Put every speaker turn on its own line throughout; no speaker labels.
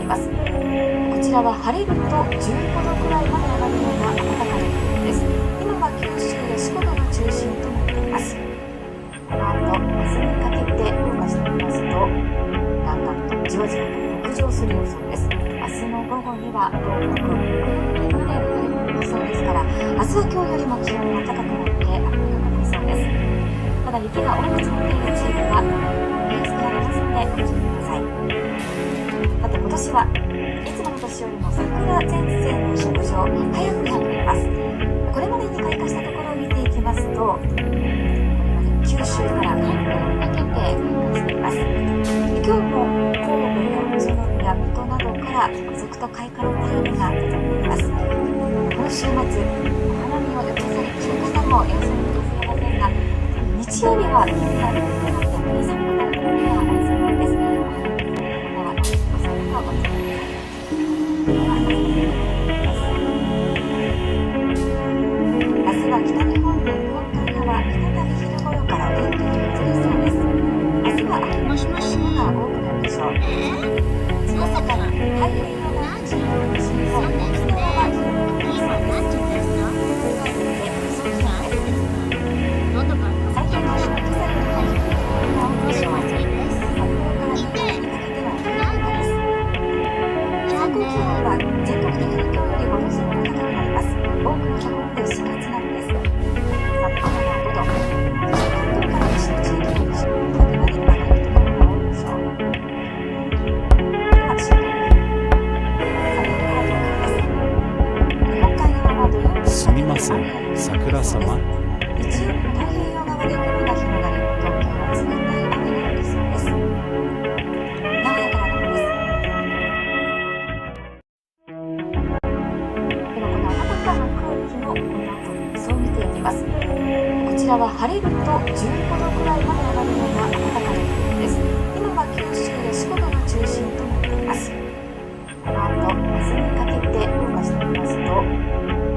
ます。こちらは晴れると15度くらいまで上がるような暖かな気温です。今は九州や四国が中心となっています。この後、明日にかけて動かしてみますと、だんだんとじわじわと北上する予想です。明日の午後には東北、北陸まで来る予想ですから、明日は今日よりも気温が高くなって雨が降りそうです。ただ雪が多く積もっている地域はニュースがありますのでご注意ください。さて今年はいつもの年よりも桜前線の北上早くなっています。これまでに開花したところを見ていきますと、これまで九州から関東にかけて開花しています。今日も神戸や宇都宮、水戸などから続々と開花の便りが出ています。今週末、お花見を予定されている方もいらっしゃるかもしれませんが、日曜日は気温が低くなって寒くなるところがありそうです。お花見のお散歩をお願いします。明日は北日本の日本海側、再び昼頃からお天気が崩れそうです。明日は雨の所が多くなるでしょう。朝から太平洋側を中心に西日本、沖縄は広く降りそうです。最近の今朝よりも低い気温が多いでしょう。札幌から新潟にかけては冬晴れです。最高気温は全国的に今日より5度前後高くなります。多くのところで4月並みです。札幌は5度、関東から西の地域は20度まで上がるところが多いでしょう。では週間予報。札幌から東京です。日本海側は土曜日に
すみません、桜様。
日曜日の太平洋側で雲が広がり、東京は冷たい雨が降りそうです。名古屋からのです。ではこの暖かな空気のこの後の予想を見ていきます。こちらは晴れると15度くらいまで上がるような暖かな気温です。今は九州や四国が中心となっています。この後、明日にかけて動かしてみますと、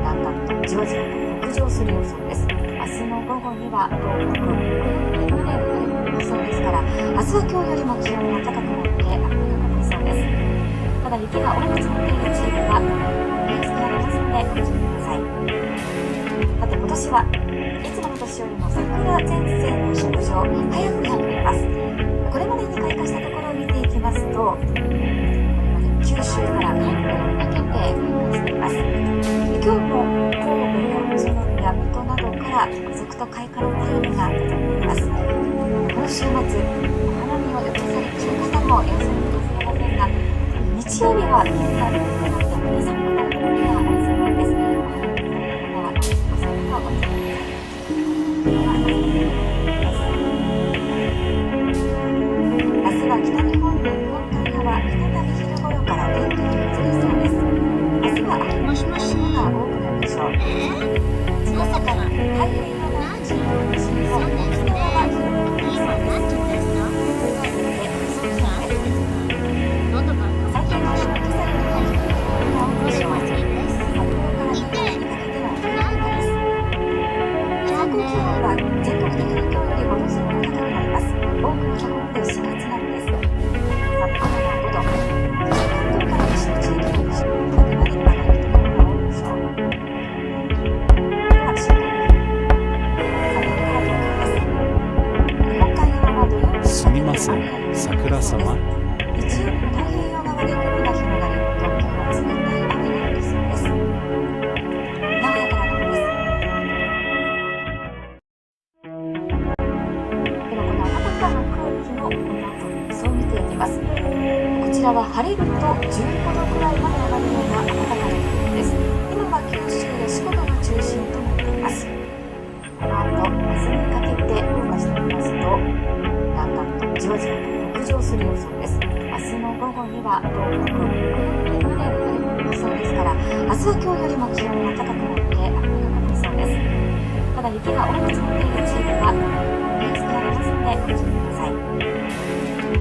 だんだんとじわじわと北上する予想です。明日の午後には東北、北陸まで来る予想ですから、明日は今日よりも気温が高くなって雨が降りそうです。ただ雪が多く積もっている地域はニュースがありますのでご注意ください。さて今年はいつもの年よりも桜前線の北上早くなっています。これまでに開花したところを見ていきますと、これまで九州から関東にかけて開花しています。今日も神戸や宇都宮、水戸などから続々と開花の便りが出ています。今週末、お花見を予定されている方もいらっしゃるかもしれませんが、日曜日は気温が低くなって寒くなるところがありそうです。お花見の方はお散歩をお願いします。明日は北日本の日本海側、再び昼頃からお天気が崩れそうです。明日は雨の所が多くなるでしょう。朝から太平洋側を中心に西日本、沖縄は広く降りそうです。最近の今朝よりも低い気温が多いでしょう。札幌から新潟にかけては冬晴れです。最高気温は全国的に今日より5度前後高くなります。多くのところで4月並みです。札幌は5度、関東から西の地域は20度まで上がるところが多いでしょう。では週間予報。札幌から東京です。日本海側は土曜日に
すみません、桜様。
日曜日の太平洋側で雲が広がり、東京は冷たい雨が降りそうです。名古屋からのです。ではこの暖かな空気のこの後の予想を見ていきます。こちらは晴れると15度くらいまで上がるような暖かな気温です。今は九州や四国が中心となっています。この後、明日にかけて動かしてみますと、だんだんとじわじわと北上する予想です。明日の午後には東北、北陸まで来る予想ですから、明日は今日よりも気温が高くなって雨が降りそうです。ただ雪が多く積もっている地域はニュースがありますのでご注意ください。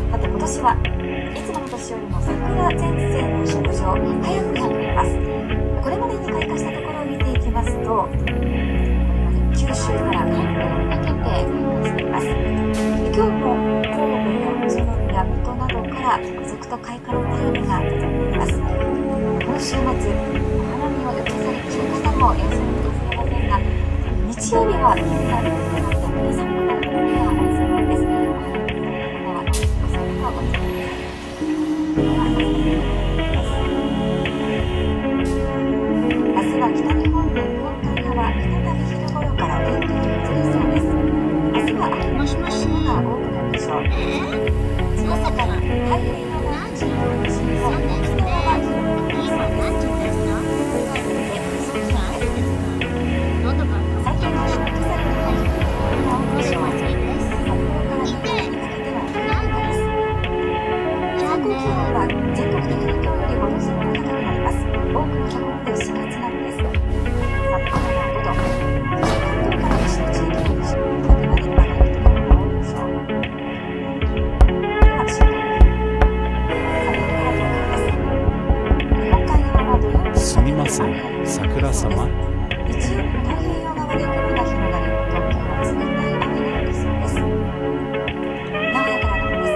さて今年はいつもの年よりも桜前線の北上早くなっています。これまでに開花したところを見ていきますと、これまで九州から関東にかけて開花しています。今日も神戸や宇都宮、水戸などから続々と開花の便りが出ています。週末、お花見を予定されている方もいらっしゃるかもしれませんが、日曜日は気になるとなって寒くなるところがありそうです。お花見の方は朝とお伝えください。では、明日は北日本の日本海側、再び昼頃から天気が崩れそうです。明日は雨の降るところが多くなるでしょう。その他、太平洋側を中心に西日本、沖縄は広く晴れそうです。最近の消費される範囲が多いでしょう。札幌から北海道にかけては冬晴れです。最高気温は全国的に今日より5度前後高くなります。多くのところで4月並みです。札幌は5度、そして関東から西の地域も20度近くまで上がるところが多いでしょう。では、週間予報。札幌から東京です。日本海側は土曜日に
すみません、桜様。
日曜日も太平洋側で雲が広がり、東京は冷たい雨が降りそうです。名古屋からのです。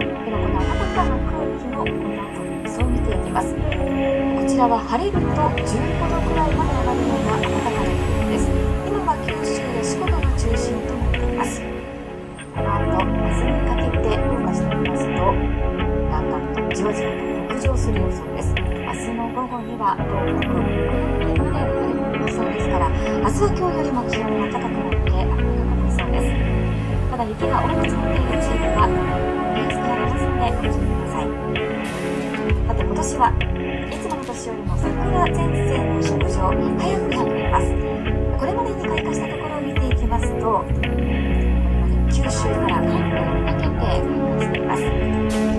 では、この暖かな空気のこの後の予想を見ていきます。こちらは晴れると15度くらいまで上がるような暖かな空気です。今は九州や四国が中心となっています。この後、明日にかけて動かしてみますと、だんだんとじわじわと北上する予想です。明日の午後には東北、北陸まで晴れる予想ですから、明日は今日よりも気温が高くなって雨が降りそうです。ただ雪が多く積もっている地域は降りやすくなりますのでご注意ください。さて、今年はいつもの年よりも桜前線の北上、早くなっています。これまでに開花したところを見ていきますと、九州から関東にかけて開花しています。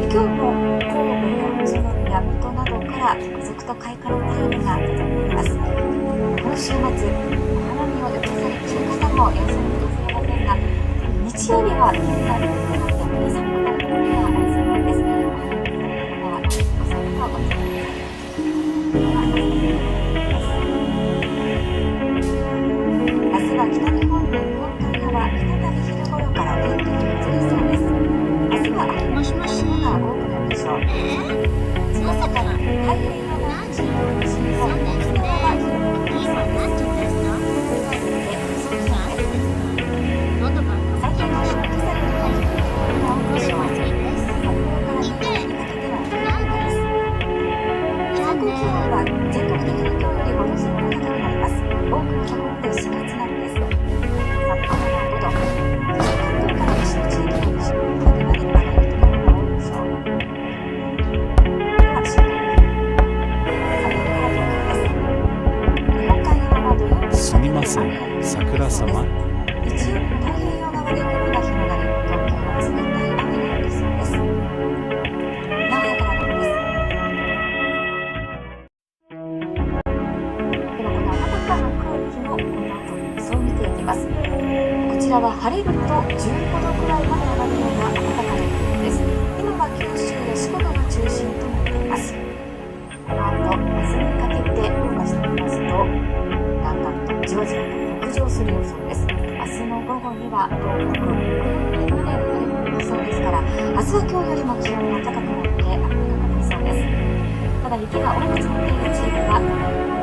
今日も神戸や宇都宮、水戸などから続々と開花の便りが届いています。この週末、お花見を予定されている方もいらっしゃるかもしれませんが、日曜日は気になるとなって寒くなるところがありそうです。お花見の方は朝とお伝えください。では、明日は北日本の日本海側、再び昼頃から天気が崩れそうです。明日は雨の降るところが多くなるでしょう。その他、太平洋側を中心に西日本、沖縄は広く晴れそうです。最近の消費される範囲が多いでしょう。札幌から北海道にかけては冬晴れです。最高気温は全国的に今日より5度前後高くなります。多くのところで4月並みです。札幌は5度、そして関東から西の地域も20度近くまで上がるところが多いでしょう。では、週間予報。札幌から東京です。日本海側は土曜日に
すみません、桜様。
日曜日も太平洋側で雲が広がり、東京は冷たい雨が降りそうです。名古屋からのです。では、この暖かな空気のこの後の予想を見ていきます。こちらは晴れると15度くらいまで上がるような暖かな空気です。今は九州や四国が中心となっています。この後、明日にかけて動かしてみますと、だんだんとじわじわと北上する予想です。明日の午後には東北、北陸まで晴れる予想ですから、明日は今日よりも気温が高くなって雨が降りそうです。ただ、雪が多く積もっている地域は降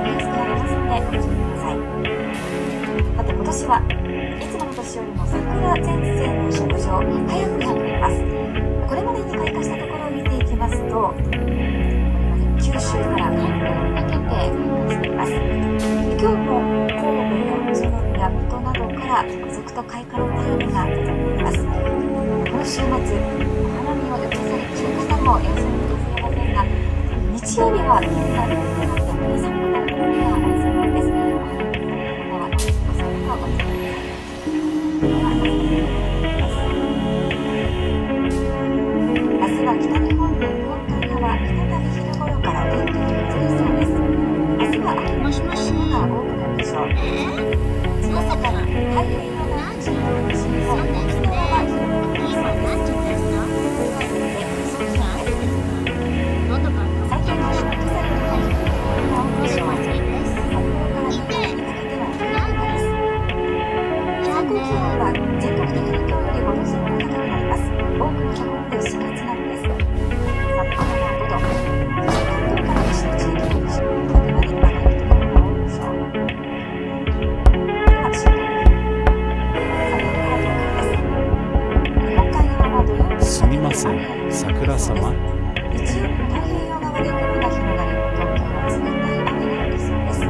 りやすくなりますのでご注意ください。さて、今年はいつもの年よりも桜前線の北上、早くなっています。これまでに開花したところを見ていきますと、これまで九州から関東にかけて開花しています。今日も神戸や宇都宮、水戸などから続々と開花の便りが届いています。この週末、お花見を予定されている方もいらっしゃるかもしれませんが、日曜日は気になるとなって寒くなるところがありそうです。お花見の方は朝とお伝えください。では、明日は北日本の日本海側、再び昼頃から天気が崩れそうです。明日は雨の降るところが多くなるでしょう。その他、太平洋側を中心に西日本、沖縄は広く晴れそうです。最近の消費される範囲が多いでしょう。札幌から北海道にかけては冬晴れです。最高気温は全国的に今日より5度前後高くなります。多くのところで4月並みです。
桜様
日曜日の太平洋側で雲が広がり、東京は冷たい雨が降りそうです。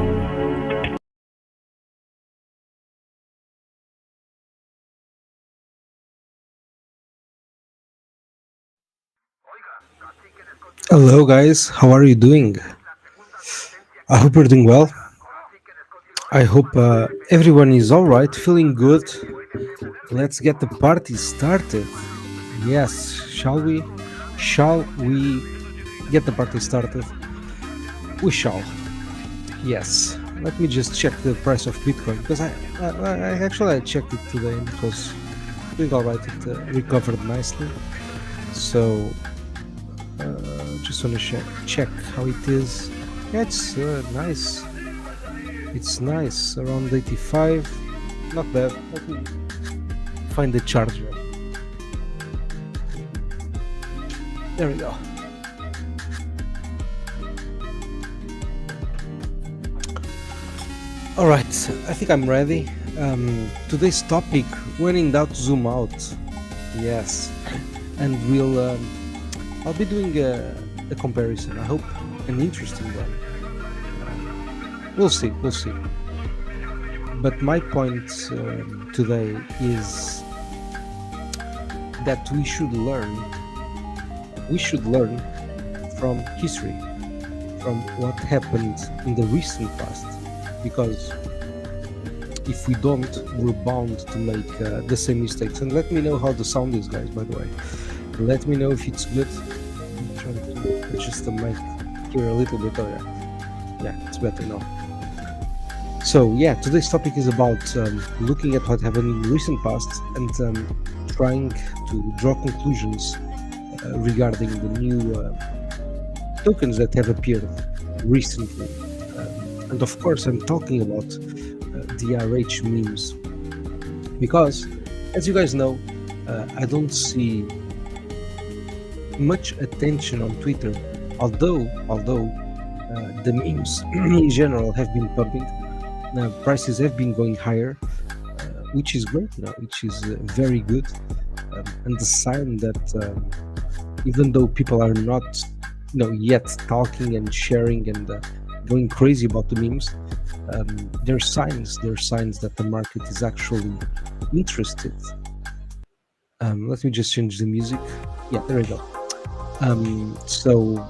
Hello guys, how are you doing? I hope you're doing well. I hope everyone is alright, feeling good. Let's get the party started. Yes, shall we? Shall we get the party started? We shall. Yes. Let me just check the price of Bitcoin, because I actually checked it today and it was doing alright. It recovered nicely. So just want to check how it is. Yeah, it's nice. It's nice, around 85. Not bad. Let me find the charger. There we go. Alright, I think I'm ready. Today's topic, when in doubt, zoom out. Yes. And I'll be doing a comparison. I hope an interesting one. We'll see. But my point today is that we should learn from history, from what happened in the recent past, because if we don't, we're bound to make the same mistakes. And let me know how the sound is, guys, by the way. Let me know if it's good. I'm trying to adjust the mic here a little bit. Oh yeah, it's better now. So yeah, today's topic is about looking at what happened in the recent past and trying to draw conclusions regarding the new tokens that have appeared recently. And of course, I'm talking about the RH memes, because as you guys know, I don't see much attention on Twitter, although the memes in general have been pumping. Prices have been going higher, which is great, which is very good, and the sign that even though people are not yet talking and sharing and going crazy about the memes, there are signs that the market is actually interested. Let me just change the music. Yeah, there we go. So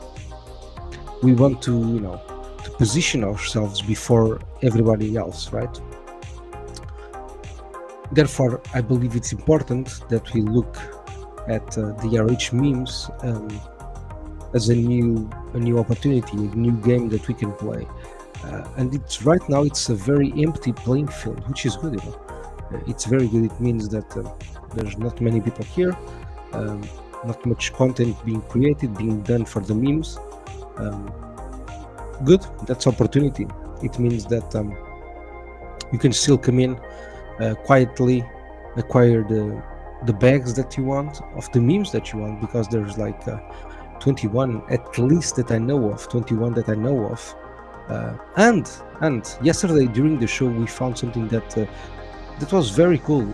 we want to position ourselves before everybody else, right? Therefore, I believe it's important that we look at the RH memes as a new opportunity, a new game that we can play. And it's right now it's a very empty playing field, which is good. It's very good. It means that there's not many people here, not much content being created, being done for the memes. Good, that's opportunity. It means that you can still come in quietly, acquire the bags that you want of the memes that you want, because there's like 21 at least that I know of, 21 that I know of. And yesterday during the show we found something that was very cool.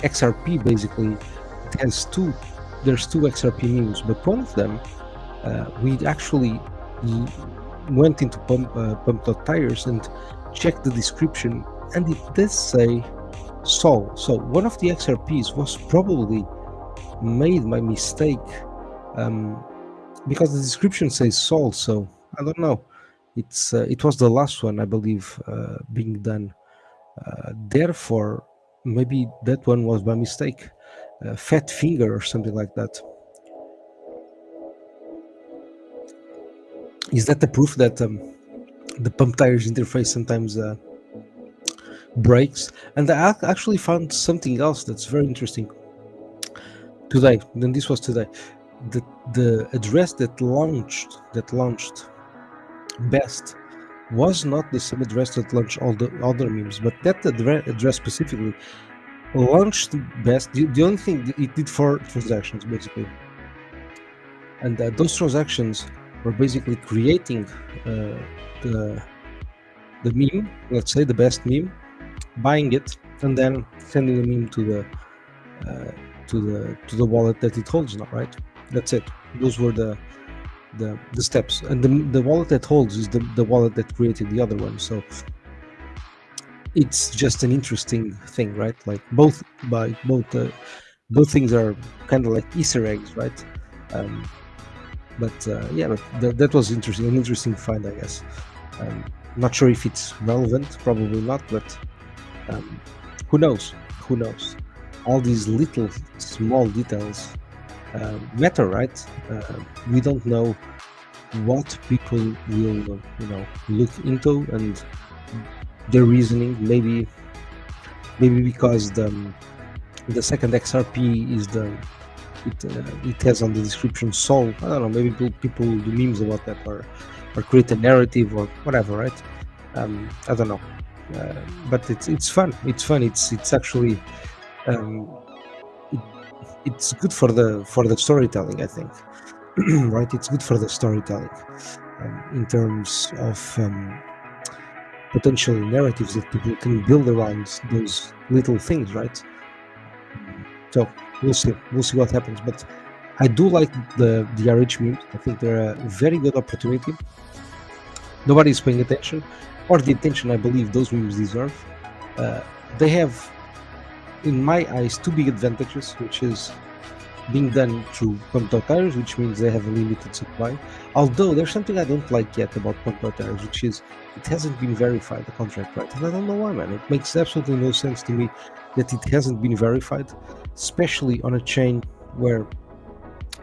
XRP basically, it has there's two XRP memes, but one of them we actually went into pump.tires and checked the description, and it does say Sol. So one of the XRPs was probably made by mistake, because the description says Sol. So I don't know. It was the last one, I believe, being done. Therefore, maybe that one was by mistake, Fat Finger or something like that. Is that the proof that the pump tires interface sometimes breaks? And I actually found something else that's very interesting today. Then this was today. The address that launched best was not the same address that launched all the other memes, but that address specifically launched best. The only thing it did 4 transactions basically, and those transactions were basically creating the meme, let's say the best meme, buying it, and then sending the meme to to the wallet that it holds now, right? That's it. Those were the steps, and the wallet that holds is the wallet that created the other one. So it's just an interesting thing, right? Like both things are kind of like Easter eggs, right? But that was interesting, an interesting find, I guess. Not sure if it's relevant, probably not, but who knows? All these little small details matter, right? We don't know what people will look into and their reasoning. Maybe because the second XRP is it has on the description Sol. I don't know, maybe people do memes about that or create a narrative or whatever, right? I don't know, but it's fun. It's actually it's good for the storytelling, I think. Right, it's good for the storytelling in terms of potential narratives that people can build around those little things, right? So we'll see what happens, but I do like the RH memes. I think they're a very good opportunity. Nobody's paying attention, or the attention I believe those memes deserve. They have, in my eyes, two big advantages, which is being done through pump.ires, which means they have a limited supply. Although there's something I don't like yet about pump.ires, which is it hasn't been verified, the contract, right? And I don't know why, man. It makes absolutely no sense to me that it hasn't been verified, especially on a chain where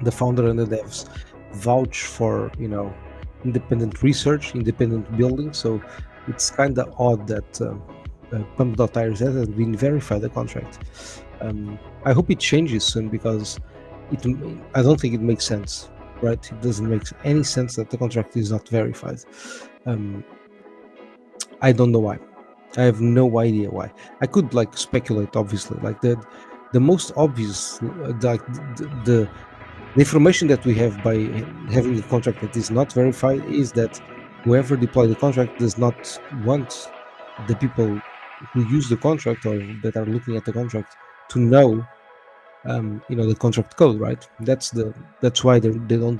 the founder and the devs vouch for, independent research, independent building. So it's kind of odd that pump.ires hasn't been verified, the contract. I hope it changes soon, because I don't think it makes sense, right? It doesn't make any sense that the contract is not verified. I don't know why. I have no idea why. I could speculate, obviously. Like the most obvious, the information that we have by having a contract that is not verified is that whoever deployed the contract does not want the people who use the contract or that are looking at the contract to know the contract code, right? That's why they don't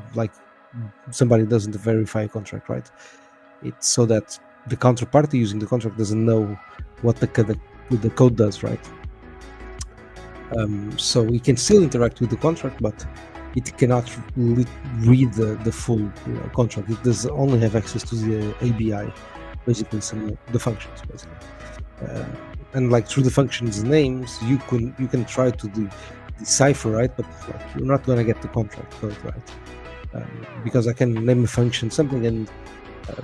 somebody doesn't verify a contract, right? It's so that the counterparty using the contract doesn't know what the code does, right? So we can still interact with the contract, but it cannot read the full contract. It does only have access to the ABI, basically the functions, basically. And through the functions names, you can try to decipher, right? But you're not gonna get the contract code, right? Because I can name a function something and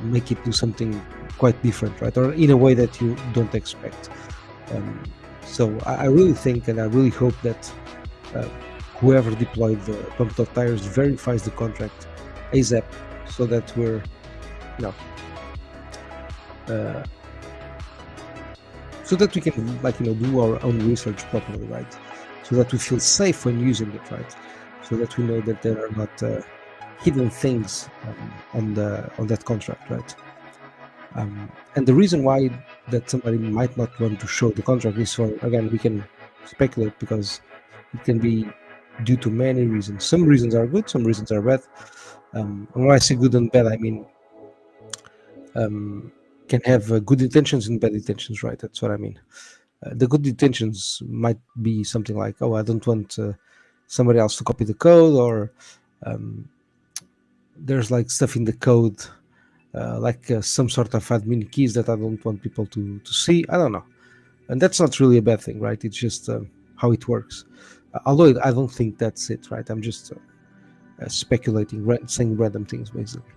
make it do something quite different, right? Or in a way that you don't expect. So I really think and I really hope that whoever deployed the pump.ires verifies the contract ASAP, so that we're so that we can do our own research properly, right? So that we feel safe when using it, right? So that we know that there are not hidden things on that contract, right? And the reason why that somebody might not want to show the contract is again, we can speculate, because it can be due to many reasons. Some reasons are good, some reasons are bad. And when I say good and bad, I mean can have good intentions and bad intentions, right? That's what I mean. The good intentions might be something like, oh, I don't want somebody else to copy the code, or there's stuff in the code, some sort of admin keys that I don't want people to see. I don't know. And that's not really a bad thing, right? It's just how it works. Although I don't think that's it, right? I'm just speculating, saying random things, basically.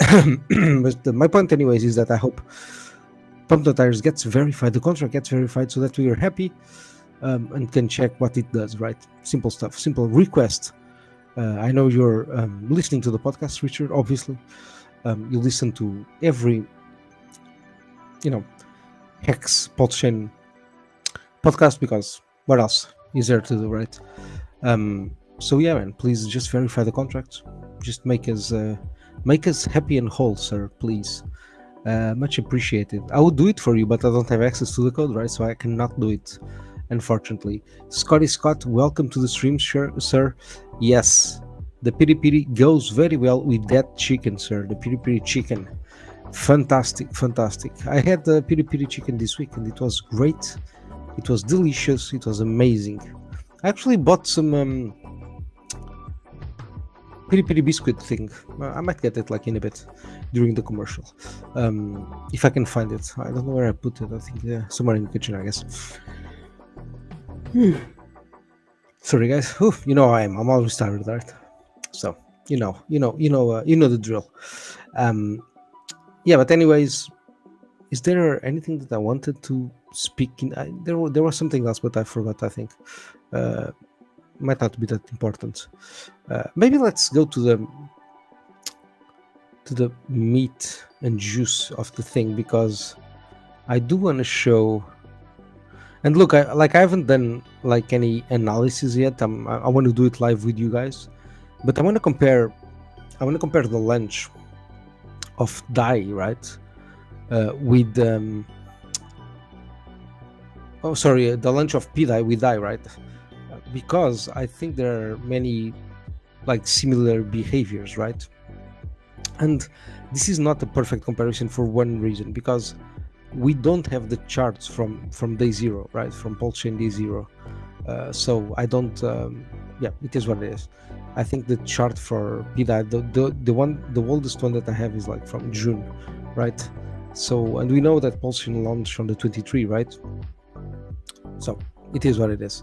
But my point anyways is that I hope pump.ires gets verified, the contract gets verified, so that we are happy and can check what it does, right? Simple stuff, simple request. I know you're listening to the podcast, Richard, obviously. You listen to every HEX PulseChain podcast, because what else is there to do, right? So yeah, man, please just verify the contract. Just make us happy and whole, sir, please. Much appreciated. I would do it for you, but I don't have access to the code, right? So I cannot do it unfortunately. Scotty Scott, welcome to the stream, sir. Yes, the piri piri goes very well with that chicken, sir. The piri piri chicken, fantastic. I had the piri piri chicken this week and it was great. It was delicious. It was amazing. I actually bought some piri piri biscuit thing. I might get it like in a bit during the commercial, if I can find it. I don't know where I put it. I think somewhere in the kitchen, I guess. Sorry, guys. You know how I am. I'm always tired, right? So you know the drill. Yeah, but anyways, is there anything that I wanted to speak in? There was something else, but I forgot. I think might not be that important. Maybe let's go to the meat and juice of the thing, because I do want to show. And look, I haven't done like any analysis yet. I want to do it live with you guys, but I want to compare the launch of DAI, right, with the launch of pDAI with DAI, right? Because I think there are many like similar behaviors, right? And this is not a perfect comparison for one reason, because we don't have the charts from day zero, right? From PulseChain day zero. So I don't. Yeah, it is what it is. I think the chart for pDAI, the oldest one that I have is like from June, right? So, and we know that PulseChain launched on the 23, right? So it is what it is.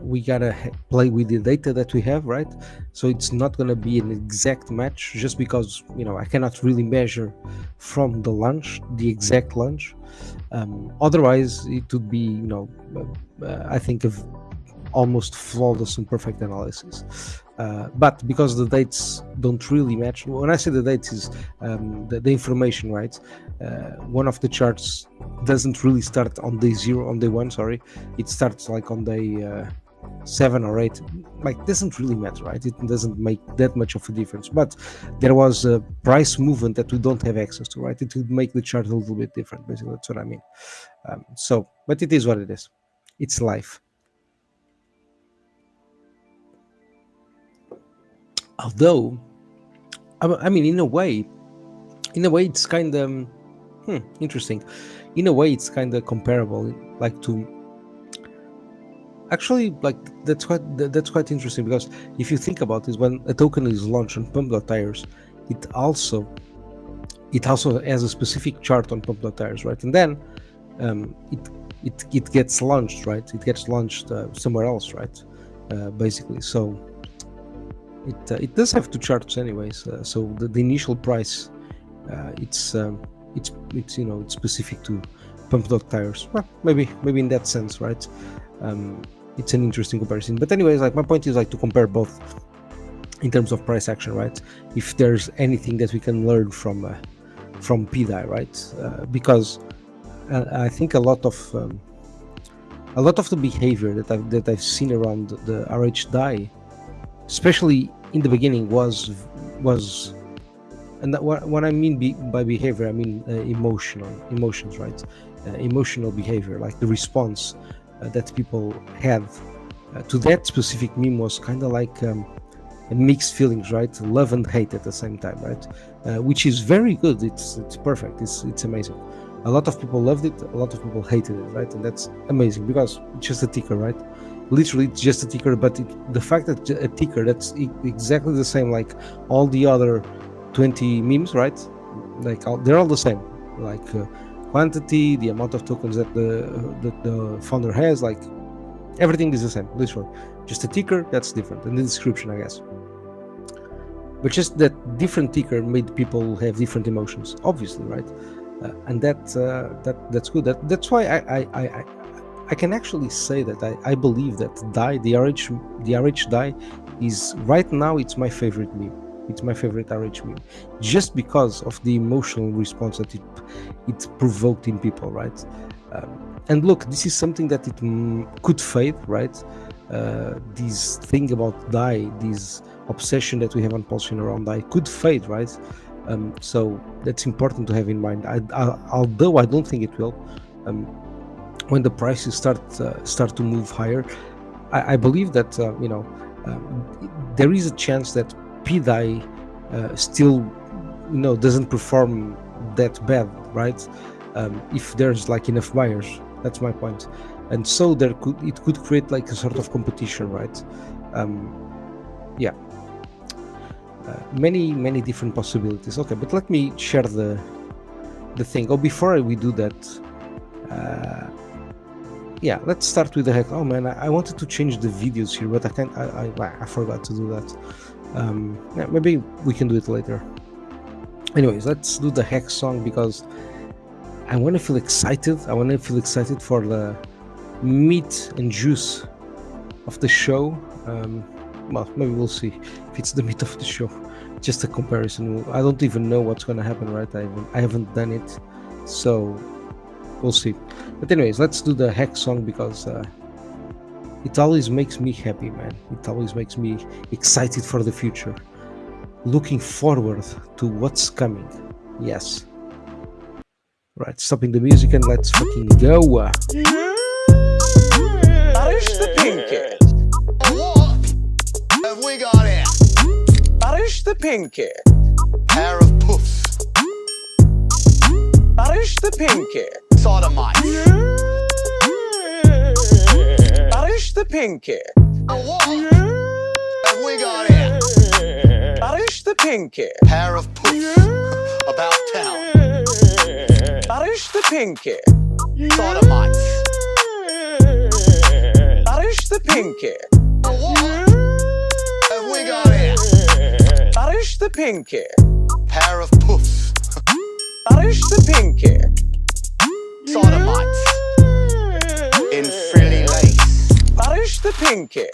We gotta play with the data that we have, right? So it's not gonna be an exact match, just because I cannot really measure from the launch the exact launch. Otherwise, it would be I think of almost flawless and perfect analysis. But because the dates don't really match, when I say the dates is the information, right? One of the charts doesn't really start on day zero, on day one, sorry. It starts like on day 7 or 8. Like, doesn't really matter, right? It doesn't make that much of a difference. But there was a price movement that we don't have access to, right? It would make the chart a little bit different, basically. That's what I mean. But it is what it is. It's life. Although, I mean, in a way, it's kind of interesting. In a way, it's kind of comparable, like to. Actually, like that's quite interesting, because if you think about it, when a token is launched on pump.tires, it also has a specific chart on pump.tires, right? And then it gets launched, right? It gets launched somewhere else, right? Basically, so. It does have two charts anyways, so the initial price it's specific to pump.tires. Well, maybe in that sense, right? It's an interesting comparison, but anyways, like my point is like to compare both in terms of price action, right? If there's anything that we can learn from pDAI, right? Because I think a lot of the behavior that I've seen around the RH DAI, especially in the beginning, was, and what I mean by behavior, I mean emotions, right? Emotional behavior, like the response that people had to that specific meme was kind of like mixed feelings, right? Love and hate at the same time, right? Which is very good. It's perfect. It's amazing. A lot of people loved it. A lot of people hated it, right? And that's amazing, because it's just a ticker, right? Literally, it's just a ticker, but the fact that a ticker that's exactly the same like all the other 20 memes, right? Like they're all the same, like quantity, the amount of tokens that the founder has, like everything is the same, literally. Just a ticker that's different, and the description, I guess. But just that different ticker made people have different emotions, obviously, right? And that's good. That's why I can actually say that I believe that DAI, the RH DAI, is right now, it's my favorite meme. It's my favorite RH meme, just because of the emotional response that it provoked in people, right? And look, this is something that it could fade, right? This thing about DAI, this obsession that we have on PulseChain around DAI could fade, right? So that's important to have in mind. Although I don't think it will. when the prices start to move higher, I believe that there is a chance that pDAI still doesn't perform that bad, right? If there's like enough buyers, that's my point. And so it could create like a sort of competition, right? Yeah, many different possibilities. Okay, but let me share the thing. Oh, before we do that, yeah, let's start with the hex. Oh man, I wanted to change the videos here, but I can't. I forgot to do that. Yeah, maybe we can do it later. Anyways, let's do the hex song because I want to feel excited. I want to feel excited for the meat and juice of the show. Well, maybe we'll see if it's the meat of the show. Just a comparison. I don't even know what's going to happen, right? I haven't done it, so we'll see. But anyways, let's do the hex song because it always makes me happy, man. It always makes me excited for the future, looking forward to what's coming. Yes. Right, stopping the music and let's fucking go.
Parish the pinky. What have we got here? Parish the pinky. Pair of puffs. Parish the pinky. Sodomite. Parish the pinky. What have we got here? Parish the pinky. Pair of puffs. About town. Parish the pinky. Sodomite. Parish the pinky. What have we got here? Parish the pinky. Pair of puffs. Parish the pinky. Sodomites. In frilly lace. Parish the pinky.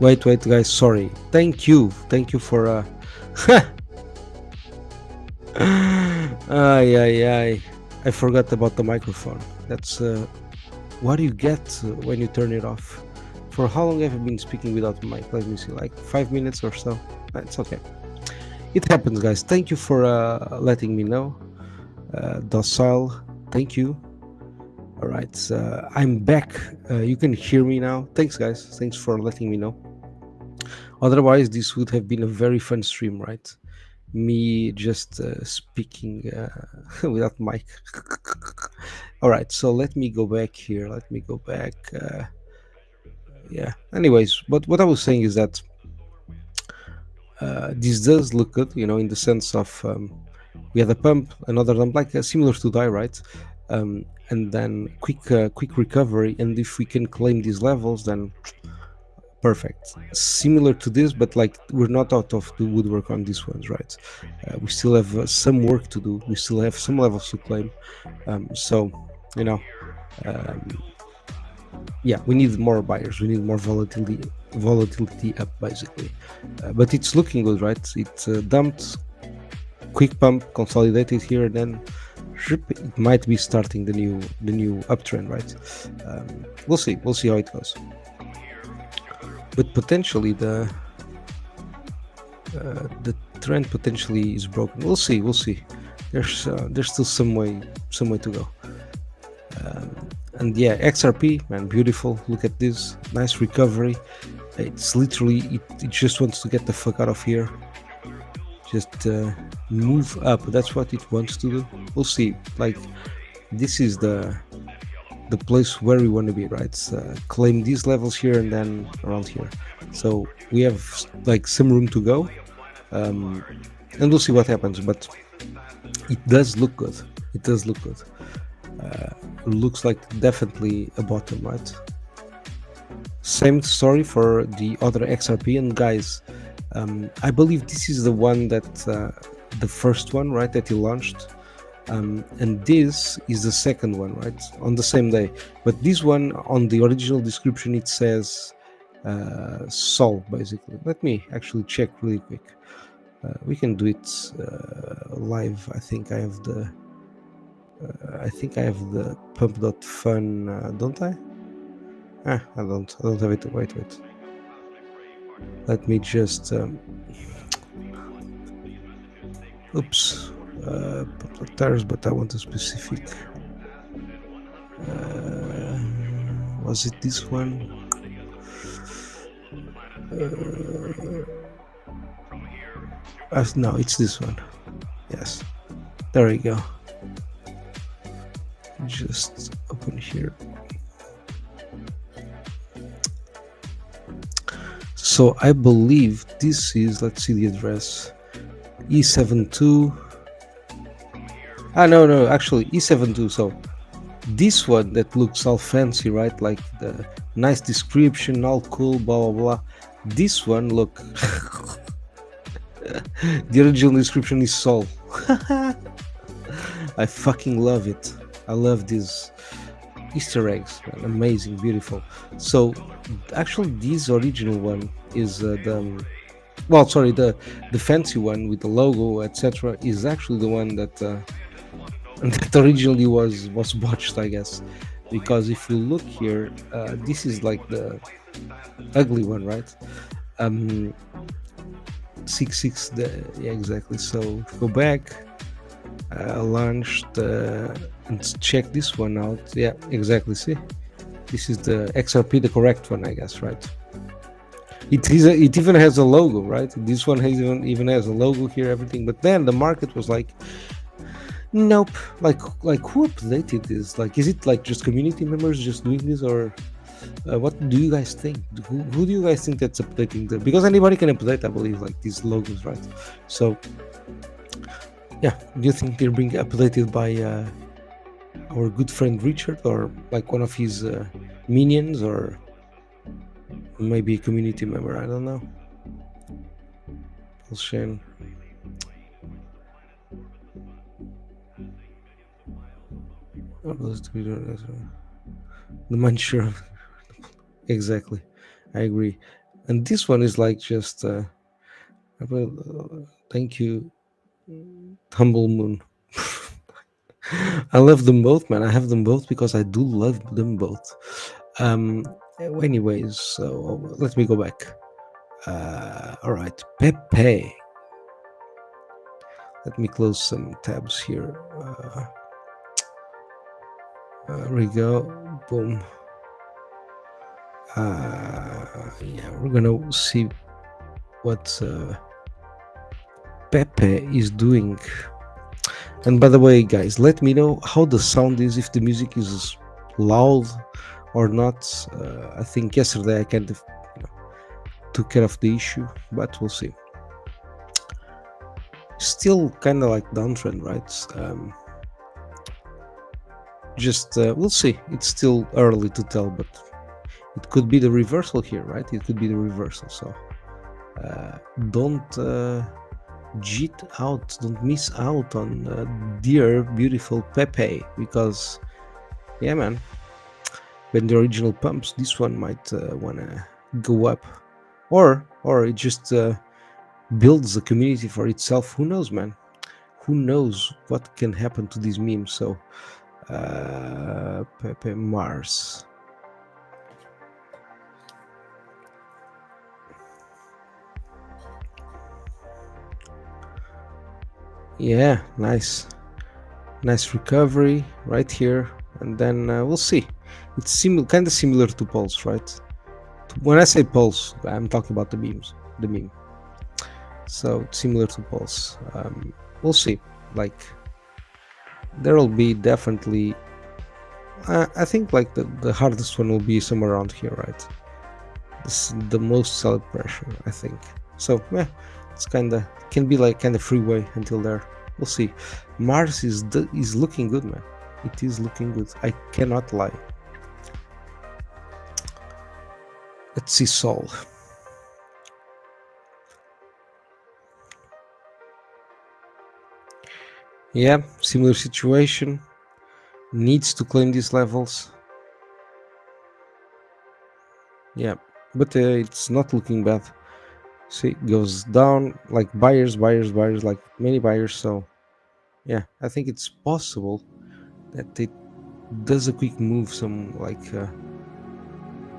Wait, guys, sorry. Thank you for ay. I forgot about the microphone. That's what do you get when you turn it off? For how long have you been speaking without mic? Let me see, like 5 minutes or so. It's okay. It happens, guys. Thank you for letting me know. Docile, thank you. All right, I'm back. You can hear me now. Thanks, guys. Thanks for letting me know. Otherwise, this would have been a very fun stream, right? Me just speaking without mic. All right, so let me go back here. Let me go back. Yeah. Anyways, but what I was saying is that this does look good, in the sense of we had a pump, another dump, like similar to DAI, right? And then quick recovery. And if we can claim these levels, then perfect. Similar to this, but like we're not out of the woodwork on these ones, right? We still have some work to do. We still have some levels to claim. So, you know, um, yeah, we need more buyers. We need more volatility up, basically. But it's looking good, right? It dumped, quick pump, consolidated here, and then it might be starting the new uptrend, right? We'll see how it goes. But potentially the trend potentially is broken. We'll see. There's still some way to go. And yeah, XRP, man, beautiful. Look at this, nice recovery. It's literally it just wants to get the fuck out of here. Just move up. That's what it wants to do. We'll see. Like, this is the place where we want to be, right? Claim these levels here and then around here. So we have like some room to go, and we'll see what happens. But it does look good. Looks like definitely a bottom, right? Same story for the other XRP. And guys, I believe this is the one that the first one, right, that he launched. And this is the second one, right, on the same day. But this one, on the original description, it says Sol, basically. Let me actually check really quick. We can do it live. I think I have the pump.fun, don't I? I don't have it. Wait. Let me just oops. Tires, but I want a specific. Was it this one? No, it's this one. Yes, there we go. Just open here. So I believe this is, let's see the address, E72. No, actually E72. So this one that looks all fancy, right? Like the nice description, all cool, blah blah blah. This one, look, the original description is Sol. I fucking love it. I love these Easter eggs, man. Amazing, beautiful. So actually, this original one is the fancy one with the logo, etc. is actually the one that that originally was botched, I guess, because if you look here, this is like the ugly one, right? 66, yeah, exactly. So go back, launched, and check this one out. Yeah, exactly. See, this is the XRP, the correct one, I guess, right? It even has a logo, right? This one even has a logo here, everything. But then the market was like, nope. Like who updated this? Like, is it like just community members just doing this, or what do you guys think? Who do you guys think that's updating the? Because anybody can update, I believe, like these logos, right? So yeah, do you think they're being updated by our good friend Richard, or like one of his minions, or maybe a community member? I don't know. PulseChain. The man, sure. Exactly, I agree. And this one is like just thank you, Humble Moon. I love them both, man. I have them both because I do love them both. Anyways, so let me go back. All right, Pepe. Let me close some tabs here. There we go. Boom. Yeah, we're gonna see what Pepe is doing. And by the way, guys, let me know how the sound is, if the music is loud or not. I think yesterday I kind of took care of the issue, but we'll see. Still kind of like downtrend, right? We'll see. It's still early to tell, but it could be the reversal here, right? It could be the reversal. So don't cheat out, don't miss out on dear beautiful Pepe, because yeah, man, when the original pumps, this one might wanna go up, or it just builds a community for itself. Who knows, man? Who knows what can happen to these memes? So Pepe Mars. Yeah, nice recovery right here, and then we'll see. It's kind of similar to Pulse, right? When I say Pulse, I'm talking about the meme. So it's similar to Pulse. We'll see. Like, there will be definitely, I think like the hardest one will be somewhere around here, right? This is the most solid pressure, I think. So yeah, it's can be like kind of freeway until there. We'll see. Mars is looking good, man. It is looking good. I cannot lie. Let's see Sol. Yeah, similar situation. Needs to claim these levels. Yeah, but it's not looking bad. See, it goes down, like buyers, like many buyers. So yeah, I think it's possible that it does a quick move, some like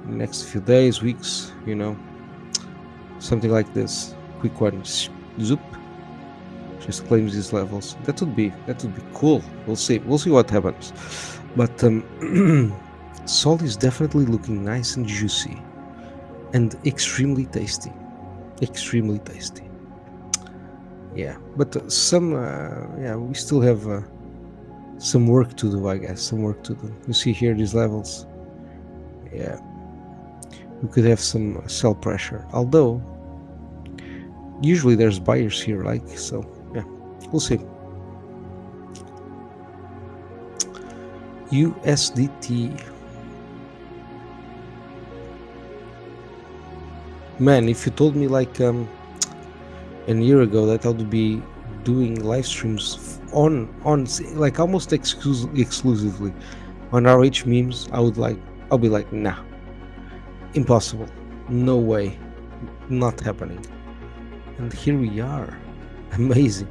next few days, weeks, you know, something like this. Quick one, zoop, just claims these levels. That would be cool. We'll see what happens. But Sol is definitely looking nice and juicy and extremely tasty. Yeah, but yeah, we still have some work to do, I guess. You see here these levels. Yeah, we could have some sell pressure, although usually there's buyers here, like, so yeah, we'll see. USDT. Man, if you told me like a year ago that I would be doing live streams on like almost exclusively on RH memes, I'll be like, nah, impossible, no way, not happening. And here we are. Amazing.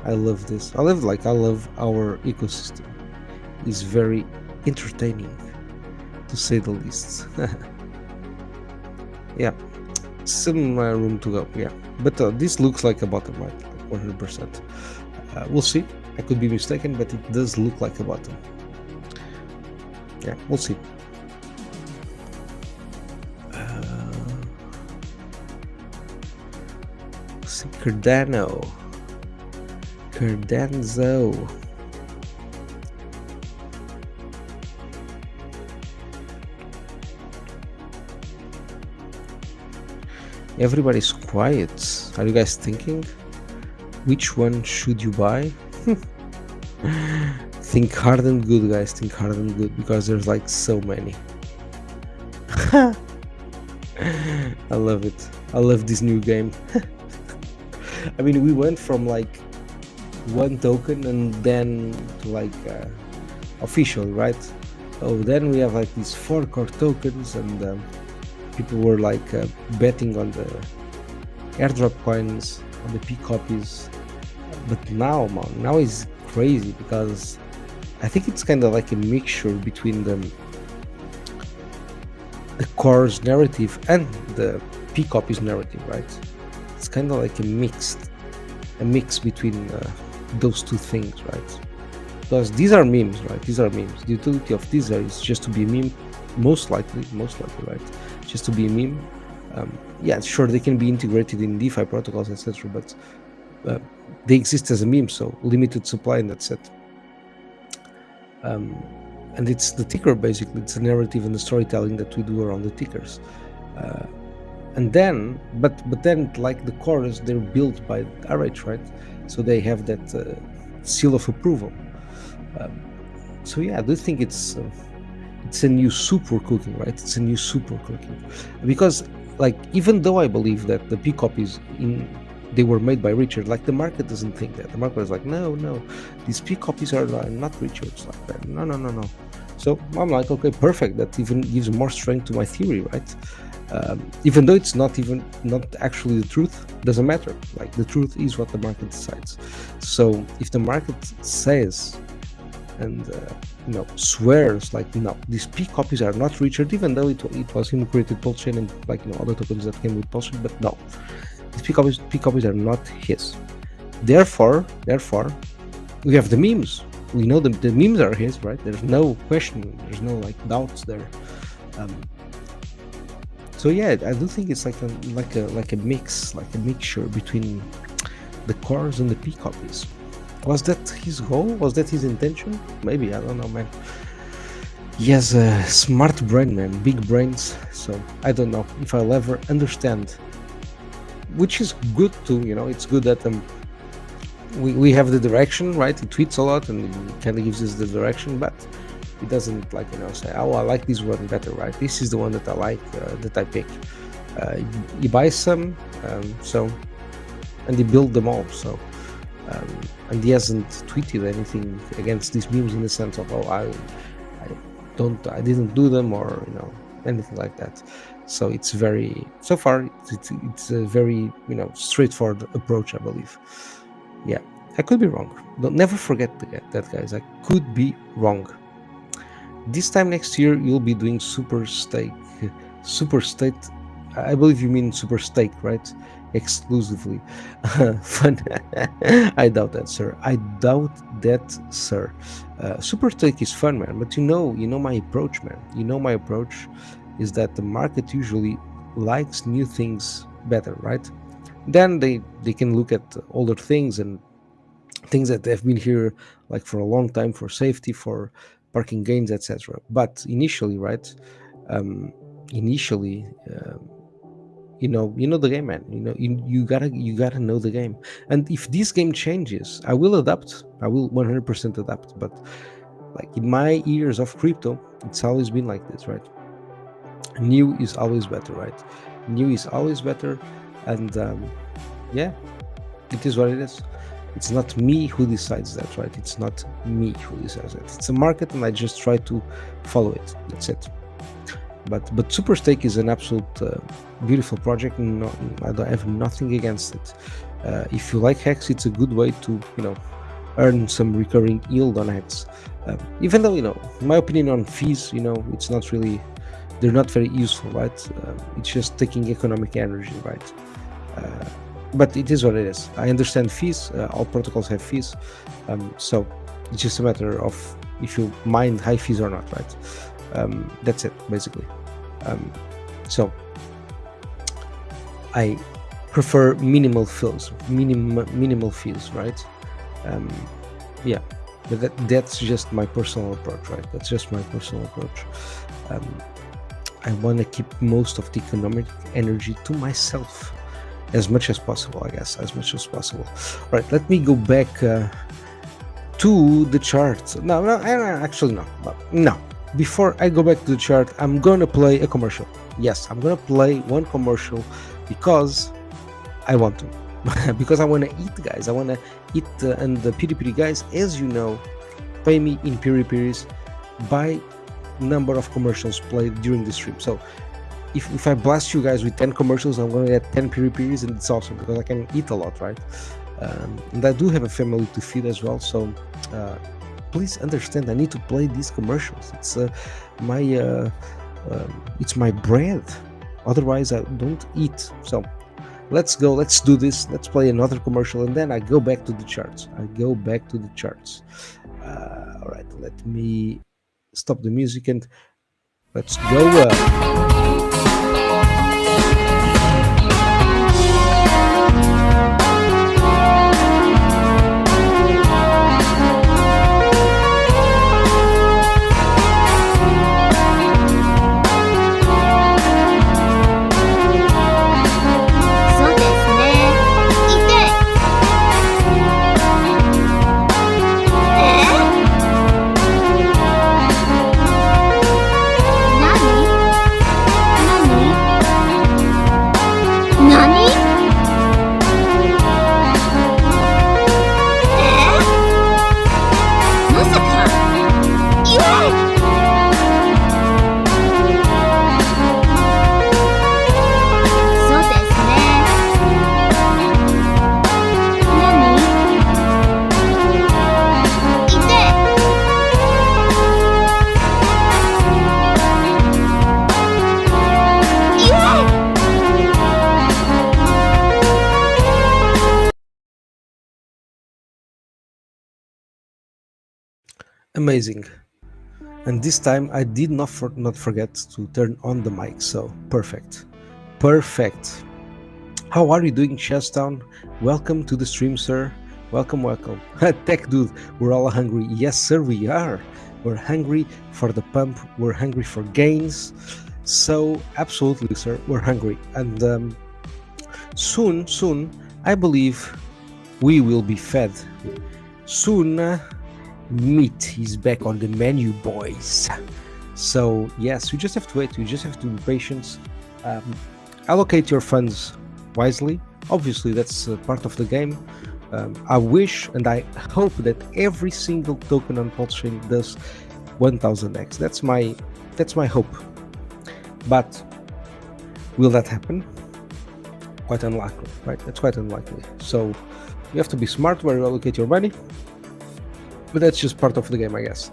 I love this. I love our ecosystem. It's very entertaining, to say the least. Yeah, some room to go. Yeah, but this looks like a bottom, right? Like 100%. We'll see. I could be mistaken, but it does look like a bottom. Yeah, we'll see. Cardano. Everybody's quiet. Are you guys thinking? Which one should you buy? Think hard and good, guys. Think hard and good, because there's like so many. I love it. I love this new game. I mean, we went from like one token and then to like official, right? Oh, then we have like these 4 core tokens, and people were like betting on the airdrop coins, on the P copies. But now, man, now is crazy, because I think it's kind of like a mixture between the core's narrative and the P copies narrative, right? It's kind of like a mix between those two things, right? Because these are memes, right? These are memes. The utility of these is just to be a meme, most likely, right? Just to be a meme. Yeah, sure, they can be integrated in DeFi protocols, etc., but they exist as a meme, so limited supply, and that's it. And it's the ticker, basically. It's the narrative and the storytelling that we do around the tickers. And then, but then, like the cores, they're built by RH, right? So they have that seal of approval. So yeah, I do think it it's a new super cooking, right? It's a new super cooking, because like even though I believe that the P copies they were made by Richard, like the market doesn't think that. The market is like, no, these P copies are not Richard's, like that. No. So I'm like, okay, perfect. That even gives more strength to my theory, right? Even though it's not actually the truth, doesn't matter. Like the truth is what the market decides. So if the market says and swears like, no, these P copies are not Richard, even though it was him who created PulseChain and like other tokens that came with PulseChain, but no, these P copies are not his. Therefore, we have the memes. We know the memes are his, right? There's no question. There's no like doubts there. So yeah, I do think it's like a mixture between the cores and the P copies. Was that his goal? Was that his intention? Maybe, I don't know, man. He has a smart brain, man, big brains. So I don't know if I'll ever understand. Which is good too, it's good that we have the direction, right? He tweets a lot and he kind of gives us the direction, but he doesn't like say, oh, I like this one better, right? This is the one that I like, that I pick. He buys some, and he built them all. So, and he hasn't tweeted anything against these memes in the sense of, oh, I didn't do them, or anything like that. So it's so far it's a very straightforward approach, I believe. Yeah, I could be wrong. Don't never forget that, guys. I could be wrong. This time next year you'll be doing super state. I believe you mean super stake, right? Exclusively. Fun. I doubt that, sir. Super stake is fun, man. But you know my approach, man. My approach is that the market usually likes new things better, right? Then they can look at older things and things that have been here like for a long time, for safety, for parking gains, etc. But initially, right? You know the game, man. You gotta know the game. And if this game changes, I will adapt. I will 100% adapt. But like in my years of crypto, it's always been like this, right? New is always better, right? New is always better. And yeah, it is what it is. It's not me who decides that, right? It's not me who decides that. It's a market, and I just try to follow it. That's it. But Super Stake is an absolute beautiful project. No, I have nothing against it. If you like Hex, it's a good way to earn some recurring yield on Hex. Even though in my opinion on fees, it's not really. They're not very useful, right? It's just taking economic energy, right? But it is what it is. I understand fees. All protocols have fees. So it's just a matter of if you mind high fees or not, right? That's it, basically. So I prefer minimal fees, right? Yeah, but that's just my personal approach, right? That's just my personal approach. I want to keep most of the economic energy to myself as much as possible, I guess, as much as possible. All right, let me go back to the chart. No, actually, no. Before I go back to the chart, I'm gonna play a commercial. Yes, I'm gonna play one commercial because I want to. Because I want to eat, guys. I want to eat, and the PDPD guys, as you know, pay me in piri-piris by number of commercials played during the stream. So if I blast you guys with 10 commercials, I'm going to get 10 piri-piris, and it's awesome because I can eat a lot, right? And I do have a family to feed as well, so please understand, I need to play these commercials. It's my bread. Otherwise, I don't eat. So let's go. Let's do this. Let's play another commercial, and then I go back to the charts. All right, let me stop the music and let's go. Amazing. And this time I did not forget to turn on the mic, so perfect. Perfect. How are you doing, Chestown? Welcome to the stream, sir. Welcome. Tech dude, we're all hungry. Yes, sir, we are. We're hungry for the pump. We're hungry for gains. So, absolutely, sir, we're hungry. And soon, I believe we will be fed. Soon, meat is back on the menu, boys. So, yes, you just have to wait. You just have to be patient. Allocate your funds wisely. Obviously, that's part of the game. I wish and I hope that every single token on PulseChain does 1000x. That's my hope. But will that happen? Quite unlikely, right? That's quite unlikely. So you have to be smart where you allocate your money. But that's just part of the game, I guess.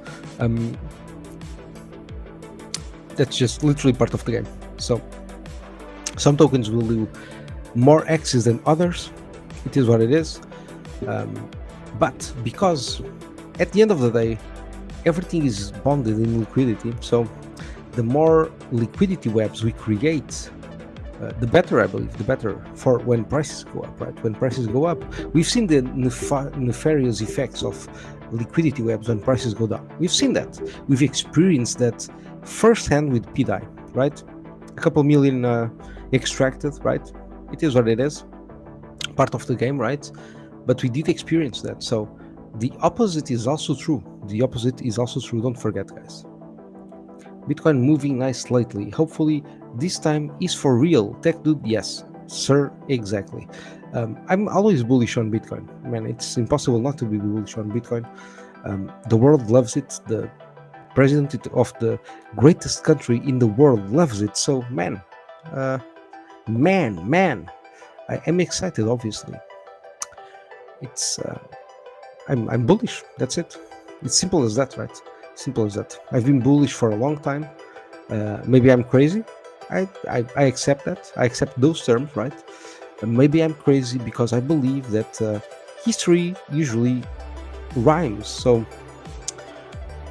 That's just literally part of the game. So some tokens will do more X's than others. It is what it is. But because at the end of the day, everything is bonded in liquidity. So the more liquidity webs we create, the better, I believe, the better for when prices go up, right? When prices go up, we've seen the nefarious effects of liquidity webs when prices go down. We've seen that. We've experienced that firsthand with pDAI, right? A couple million extracted, right? It is what it is. Part of the game, right? But we did experience that. So the opposite is also true. The opposite is also true. Don't forget, guys. Bitcoin moving nice lately. Hopefully this time is for real. Tech dude, yes, sir, exactly. I'm always bullish on Bitcoin. Man, it's impossible not to be bullish on Bitcoin. The world loves it. The president of the greatest country in the world loves it. So, man, I am excited. Obviously, it's I'm bullish. That's it. It's simple as that, right? Simple as that. I've been bullish for a long time. Maybe I'm crazy. I accept that. I accept those terms, right? Maybe I'm crazy because I believe that history usually rhymes. So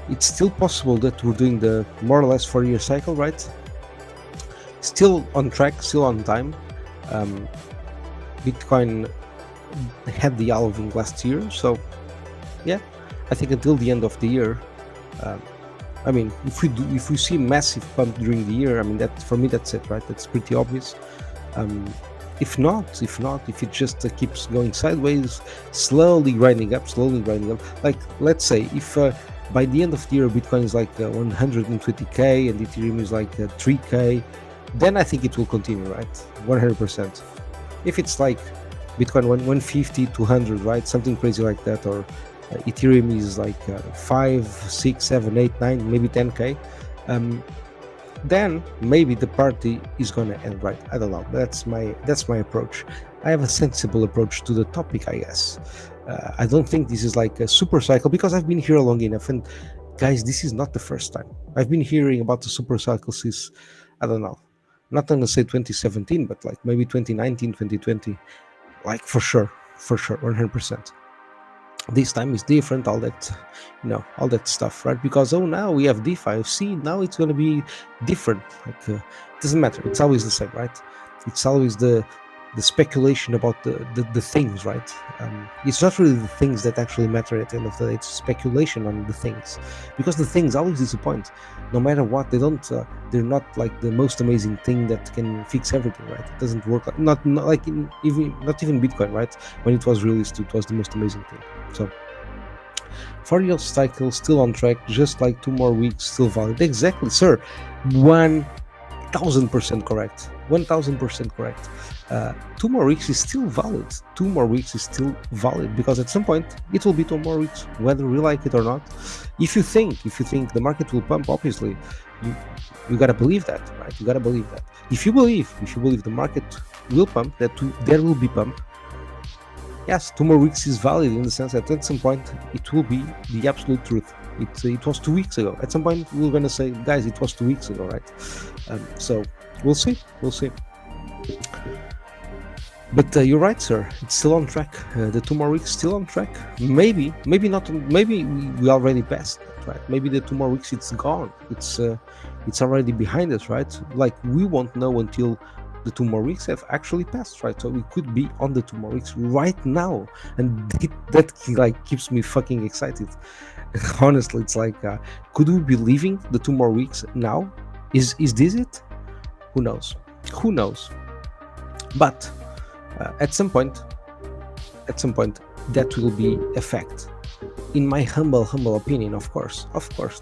it's still possible that we're doing the more or less 4-year cycle, right? Still on track, still on time. Bitcoin had the halving last year, so yeah, I think until the end of the year. I mean, if we see a massive pump during the year, I mean, that for me that's it, right? That's pretty obvious. If it just keeps going sideways, slowly grinding up, like let's say if by the end of the year Bitcoin is like 120k and Ethereum is like 3k, then I think it will continue, right? 100%. If it's like Bitcoin 150, 200, right? Something crazy like that, or Ethereum is like 5, 6, 7, 8, 9, maybe 10k, then maybe the party is gonna end, right? I don't know. That's my approach. I have a sensible approach to the topic, I guess. I don't think this is like a super cycle because I've been here long enough, and guys, this is not the first time. I've been hearing about the super cycle since, I don't know, not gonna say 2017, but like maybe 2019, 2020, like for sure, 100%. This time is different, all that, all that stuff, right? Because now we have DeFi. See, now it's going to be different. Like it doesn't matter. It's always the same, right? It's always the speculation about the things, right? It's not really the things that actually matter at the end of the day. It's speculation on the things, because the things always disappoint. No matter what, they're not like the most amazing thing that can fix everything, right? It doesn't work like not even Bitcoin, right? When it was released, it was the most amazing thing. So 4-year cycle still on track, just like 2 more weeks, still valid. Exactly, sir. 1000% correct. 1000% correct. 2 more weeks is still valid. 2 more weeks is still valid because at some point it will be 2 more weeks, whether we like it or not. If you think the market will pump, obviously you gotta believe that, right? You gotta believe that. If you believe the market will pump, that there will be pump. Yes, 2 more weeks is valid in the sense that at some point it will be the absolute truth. It was 2 weeks ago. At some point we're gonna say, guys, it was 2 weeks ago, right? So we'll see. But you're right, sir. It's still on track. The 2 more weeks still on track. Maybe not. Maybe we already passed that, right? Maybe the 2 more weeks it's gone. It's already behind us, right? Like we won't know until the 2 more weeks have actually passed, right? So we could be on the 2 more weeks right now, and that like keeps me fucking excited. Honestly, it's like, could we be leaving the 2 more weeks now? Is this it? Who knows? Who knows? But at some point, that will be a fact. In my humble opinion, of course.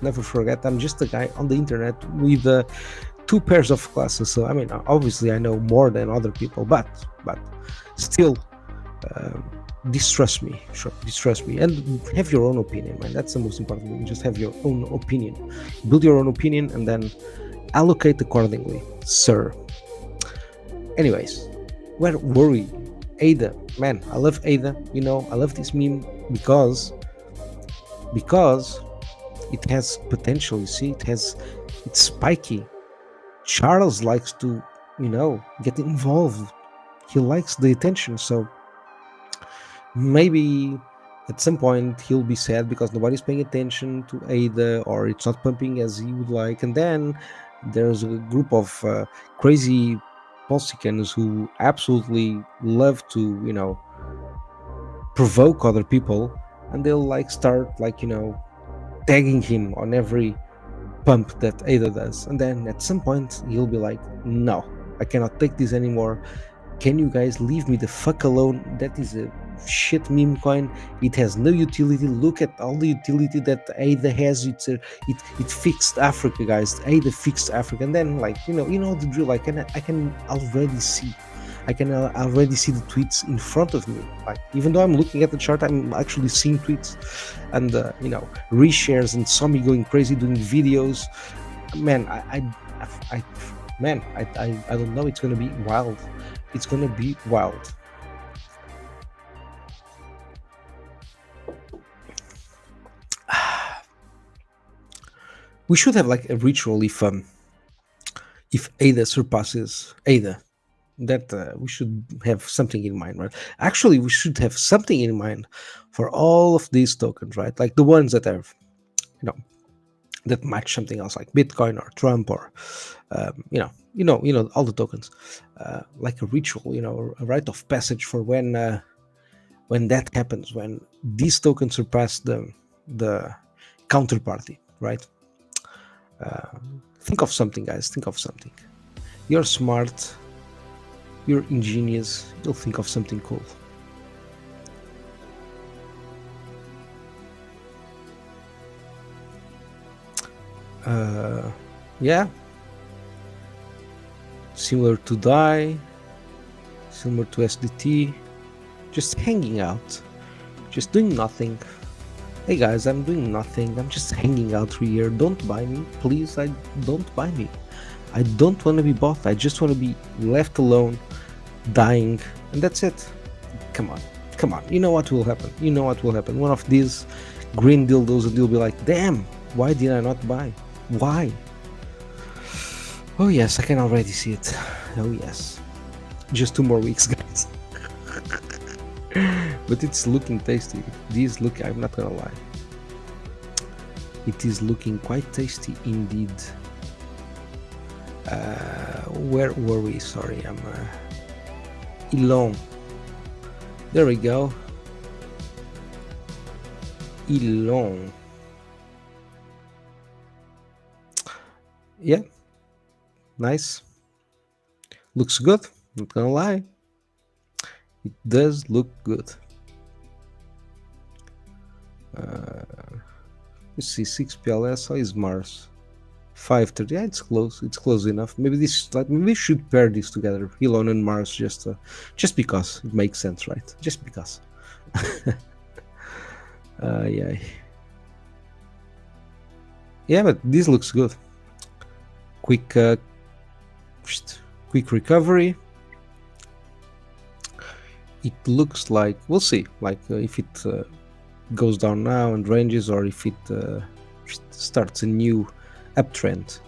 Never forget, I'm just a guy on the internet with 2 pairs of glasses. So I mean, obviously, I know more than other people, but still, distrust me, and have your own opinion, man. That's the most important thing. Just have your own opinion, build your own opinion, and then allocate accordingly, sir. Anyways, where were we? ADA, man, I love ADA. You know, I love this meme because it has potential. You see, it's spiky. Charles likes to, get involved. He likes the attention. So maybe at some point he'll be sad because nobody's paying attention to ADA, or it's not pumping as he would like. And then there's a group of crazy PulseChainers who absolutely love to, provoke other people, and they'll start tagging him on every pump that ADA does. And then at some point he'll be like, no, I cannot take this anymore. Can you guys leave me the fuck alone? That is a shit meme coin. It has no utility. Look at all the utility that ADA has. It fixed Africa, guys. ADA fixed Africa. And then you know the drill. I can already see the tweets in front of me. Even though I'm looking at the chart, I'm actually seeing tweets and reshares, and saw me going crazy doing videos. Man, I don't know. It's gonna be wild. It's gonna be wild. We should have a ritual if ADA surpasses ADA. That we should have something in mind, right? Actually, we should have something in mind for all of these tokens, right? Like the ones that have, that match something else, like Bitcoin or Trump or, all the tokens, like a ritual, a rite of passage for when that happens, when these tokens surpass the counterparty, right? Think of something, guys. Think of something. You're smart. You're ingenious. You'll think of something cool. Yeah. Similar to DAI, similar to SDT, just hanging out, just doing nothing. Hey guys, I'm doing nothing. I'm just hanging out here. Don't buy me, please. Don't buy me. I don't want to be bought. I just want to be left alone, dying, and that's it. Come on. You know what will happen. One of these green dildos, and you'll be like, damn, why did I not buy? Why? Oh yes, I can already see it. Oh yes. Just 2 more weeks, guys. But it's looking tasty. I'm not gonna lie. It is looking quite tasty indeed. Where were we? Sorry, I'm Elon. There we go. Elon. Yeah. Nice. Looks good. Not gonna lie. It does look good. Let's see, 6 PLS. How is Mars? 530. Yeah, it's close. It's close enough. Maybe maybe we should pair these together, Elon and Mars, just because it makes sense, right? Just because. Yeah, but this looks good. Quick recovery. It looks like, we'll see, if it goes down now and ranges, or if it starts a new uptrend.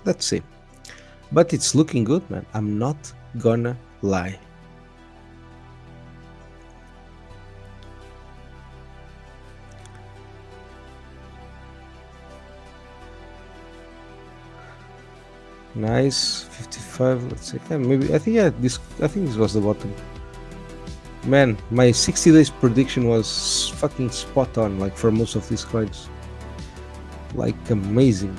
Let's see. But it's looking good, man. I'm not gonna lie. Nice. 55. Let's see. Yeah, maybe I think this was the bottom. Man, my 60 days prediction was fucking spot on, like for most of these coins. Like amazing.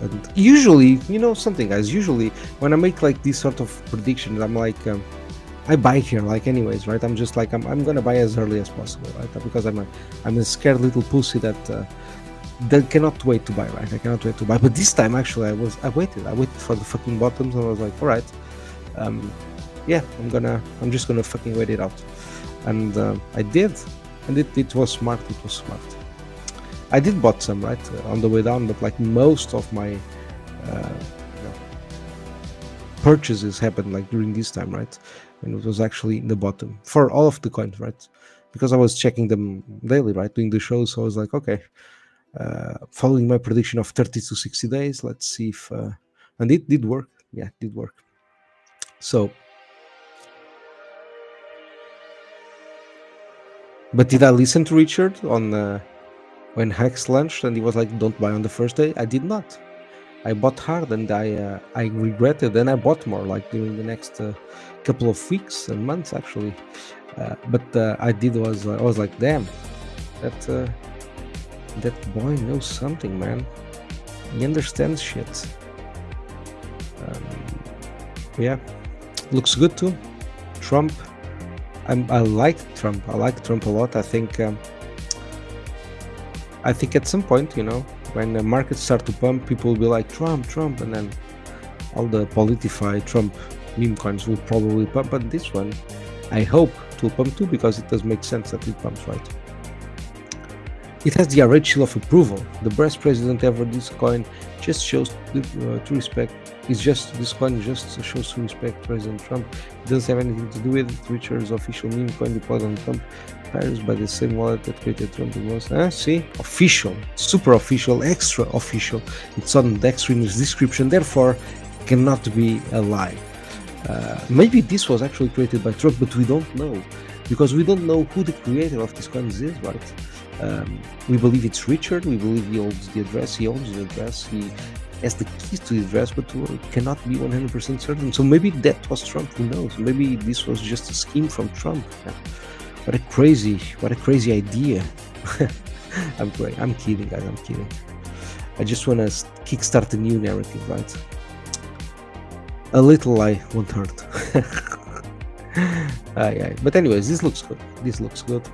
And usually, you know something, guys, usually when I make like this sort of predictions, I'm like I buy here like anyways, right? I'm just like I'm gonna buy as early as possible, right? Because I'm a scared little pussy that cannot wait to buy, right? I cannot wait to buy. But this time actually I waited for the fucking bottoms, and I was like, all right, yeah, I'm just gonna fucking wait it out. And I did, and it was smart. It was smart. I did bought some, right, on the way down, but like most of my purchases happened like during this time, right? And it was actually in the bottom for all of the coins, right? Because I was checking them daily, right, doing the show. So I was like, okay, following my prediction of 30 to 60 days, let's see if and it did work. Yeah, it did work. So, but did I listen to Richard on when Hex launched and he was like, don't buy on the first day? I did not. I bought hard, and I regretted, and I bought more like during the next couple of weeks and months actually. But I was like, damn, that boy knows something, man. He understands shit. Yeah, looks good too. Trump, I like Trump. I like Trump a lot. I think at some point, you know, when the markets start to pump, people will be like, Trump, and then all the politified Trump meme coins will probably pump. But this one, I hope it will pump too, because it does make sense that it pumps, right? It has the RH seal of approval. The best president ever. This coin just shows to respect. This coin just shows to respect President Trump. It doesn't have anything to do with it. Richard's official meme coin deployed on Trump, pairs by the same wallet that created Trump. See, official, super official, extra official. It's on Dextrin's description, therefore cannot be a lie. Maybe this was actually created by Trump, but we don't know, because we don't know who the creator of this coin is, right? We believe it's Richard. We believe he owns the address. He has the keys to the address, but we cannot be 100% certain. So maybe that was Trump. Who knows? Maybe this was just a scheme from Trump. What a crazy idea. I'm kidding, guys. I'm kidding. I just want to kickstart a new narrative, right? A little lie won't hurt. Yeah. But anyways, this looks good.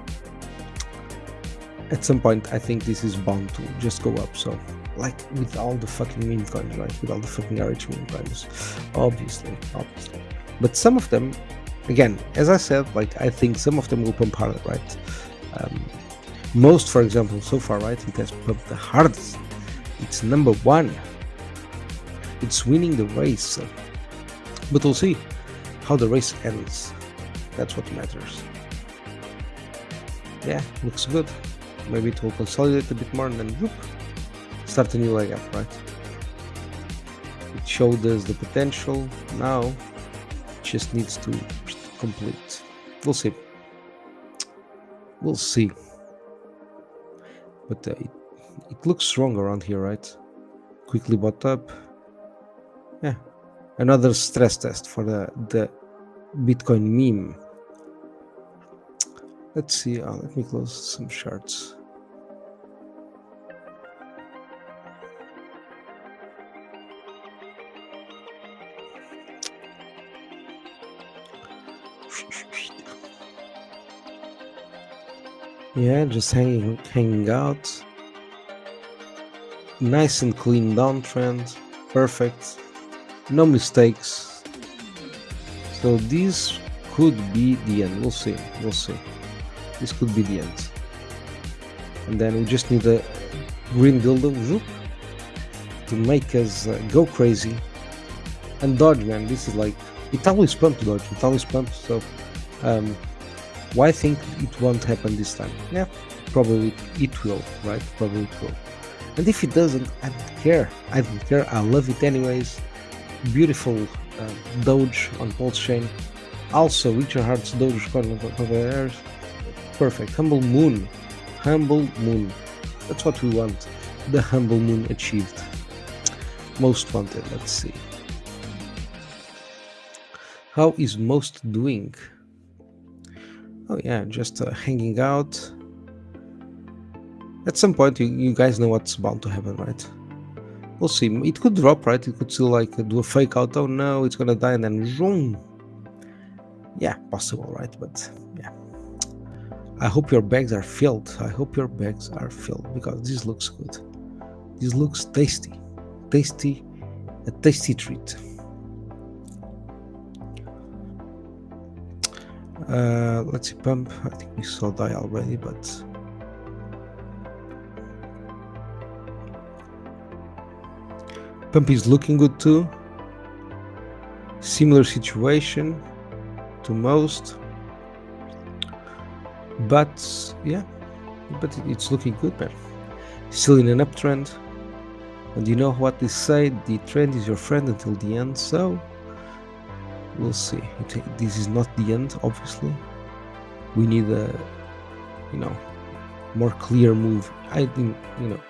At some point, I think this is bound to just go up. So, like with all the fucking meme coins, right? With all the fucking RH meme coins, obviously. But some of them, again, as I said, like I think some of them will pump harder, right? Most, for example, so far, right, it has pumped the hardest. It's number one. It's winning the race. But we'll see how the race ends. That's what matters. Yeah, looks good. Maybe it will consolidate a bit more and then whoop, start a new leg up, right? It showed us the potential. Now it just needs to complete. We'll see. But it looks strong around here, right? Quickly bought up. Yeah, another stress test for the Bitcoin meme. Let's see. Let me close some charts. Yeah, just hanging out. Nice and clean downtrend. Perfect. No mistakes. So this could be the end. We'll see. This could be the end. And then we just need a green dildo to make us go crazy. And dodge, man. This is like, it always pumped, dodge. It always pumped. So why think it won't happen this time? Yeah, probably it will, right? Probably it will. And if it doesn't, I don't care. I love it anyways. Beautiful Doge on PulseChain. Also, Richard Hart's Doge coin over there. Perfect. Humble moon. That's what we want. The humble moon achieved. Most wanted. Let's see. How is Most doing? Oh yeah, just hanging out. At some point, you guys know what's bound to happen, right? We'll see. It could drop, right? It could still like do a fake out. Oh no, it's gonna die, and then zoom. Yeah, possible, right? But yeah. I hope your bags are filled. I hope your bags are filled because this looks good. This looks tasty. Tasty, a tasty treat. Let's see, pump. I think we saw die already, but pump is looking good too. Similar situation to Most. But yeah, but it's looking good, man. Still in an uptrend, and you know what they say: the trend is your friend until the end. So we'll see. This is not the end, obviously. We need a, more clear move. I think,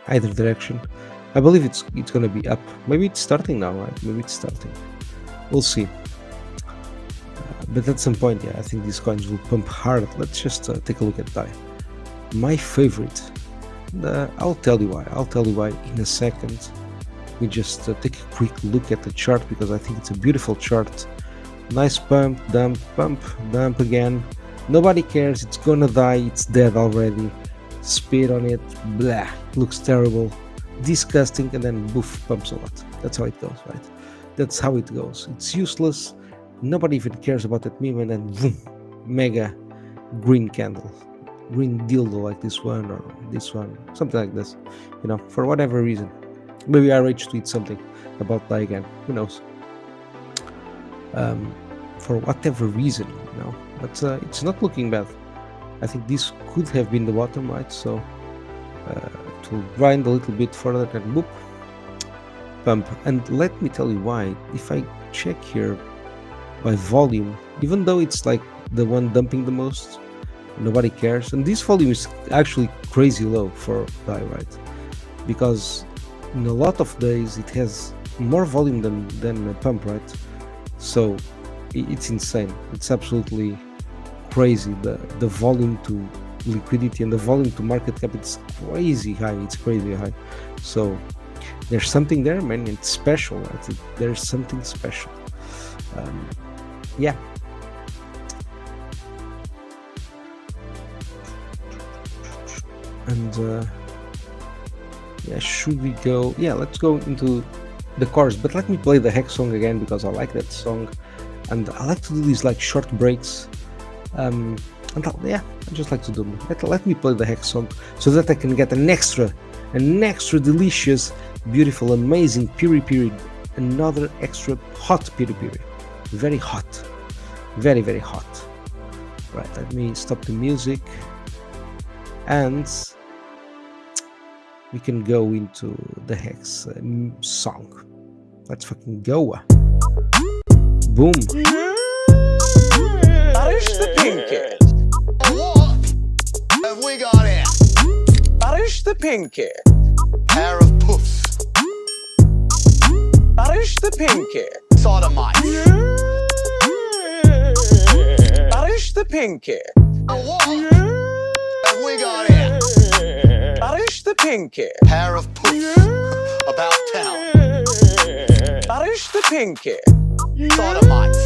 either direction. I believe it's gonna be up. Maybe it's starting now, right? Maybe it's starting. We'll see. But at some point, yeah, I think these coins will pump hard. Let's just take a look at DAI. My favorite. I'll tell you why. I'll tell you why in a second. We just take a quick look at the chart because I think it's a beautiful chart. Nice pump, dump again. Nobody cares. It's gonna die. It's dead already. Speed on it. Blah. Looks terrible. Disgusting. And then boof, pumps a lot. That's how it goes, right? That's how it goes. It's useless. Nobody even cares about that meme, and then boom, mega green candle, green dildo like this one or this one, something like this, for whatever reason. Maybe I rage tweet something about DAI again, who knows. For whatever reason, but it's not looking bad. I think this could have been the bottom, right? So to grind a little bit further and boop, pump. And let me tell you why. If I check here by volume, even though it's like the one dumping the most, nobody cares. And this volume is actually crazy low for DAI, right? Because in a lot of days it has more volume than a pump, right? So it's insane. It's absolutely crazy. The volume to liquidity and the volume to market cap, it's crazy high. It's crazy high. So there's something there, man. It's special, right? There's something special. Yeah. And yeah, should we go? Yeah, let's go into the chorus. But let me play the Hex song again because I like that song, and I like to do these like short breaks. And I just like to do them. Let me play the Hex song so that I can get an extra delicious, beautiful, amazing piri, another extra hot piri. Very hot, very, very hot. Right, let me stop the music and we can go into the Hex song. Let's fucking go. Boom.
Parish the pinky. What have we got here? Parish the pinky. Pair of puffs. Parish the pinky. Sodomite. Parish the pinky. What have we got here? Parish the pinky. Pair of puffs. About town. Parish the pinky. Sodomite.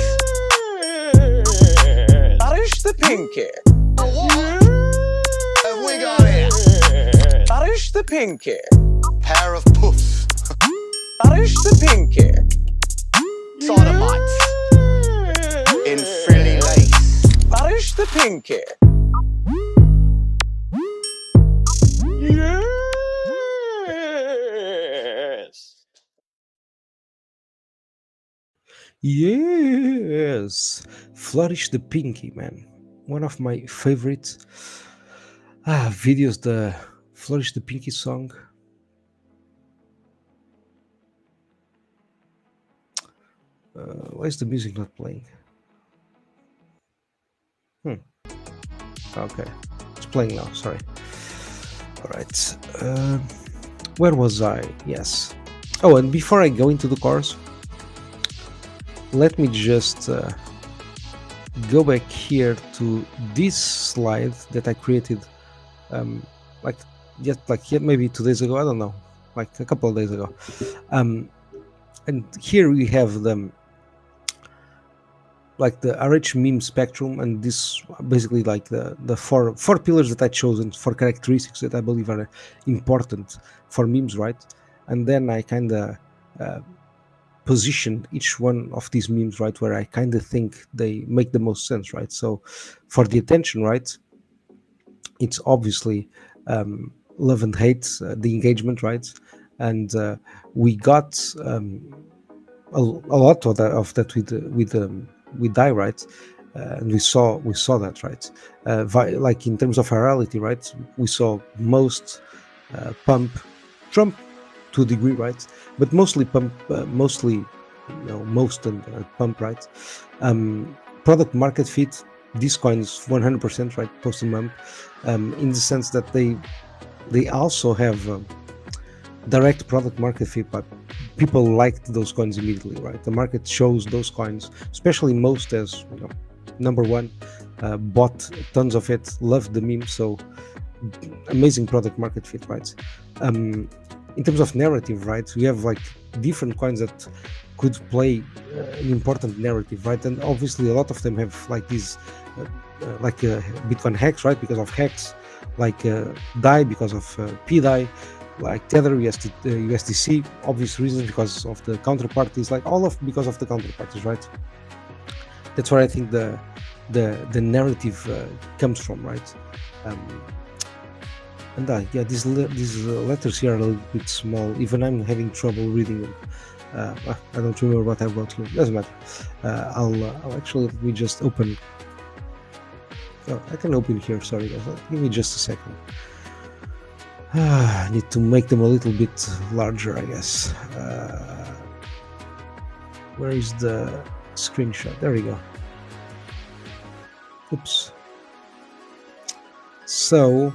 Parish the pinky. What have we got here? Parish the pinky. Pair of puffs. Parish the pinky. Sodomite. In frilly lace. Parish the pinky.
Yes, Flourish the Pinky, man. One of my favorite videos, the Flourish the Pinky song. Why is the music not playing? Okay, it's playing now, sorry. All right, where was I? Yes, Oh, and before I go into the course, let me just go back here to this slide that I created like maybe 2 days ago. I don't know, like a couple of days ago. And here we have the RH meme spectrum, and this basically like the four pillars that I chosen for characteristics that I believe are important for memes, right? And then I kind of position each one of these memes, right, where I kind of think they make the most sense, right? So for the attention, right, it's obviously love and hate, the engagement, right? And we got a lot of that with DAI, right? And we saw that, right? Like in terms of virality, right? We saw most pump Trump to a degree, right? But mostly pump, most and pump, right? Product market fit, these coins 100%, right? Post and pump, in the sense that they also have direct product market fit, but people liked those coins immediately, right? The market chose those coins, especially most, as number one, bought tons of it, loved the meme, so amazing product market fit, right? In terms of narrative, right, we have like different coins that could play an important narrative, right? And obviously a lot of them have like these like BitcoinHEX, right, because of hex, like DAI because of pDAI, like Tether, USDC, obvious reasons because of the counterparties, like all of because of the counterparties, right? That's where I think the narrative comes from, right? And yeah, these letters here are a little bit small. Even I'm having trouble reading them. I don't remember what I wrote here. Doesn't matter. I'll actually, let me just open. Oh, I can open here. Sorry, guys. Give me just a second. I need to make them a little bit larger, I guess. Where is the screenshot? There we go. Oops. So,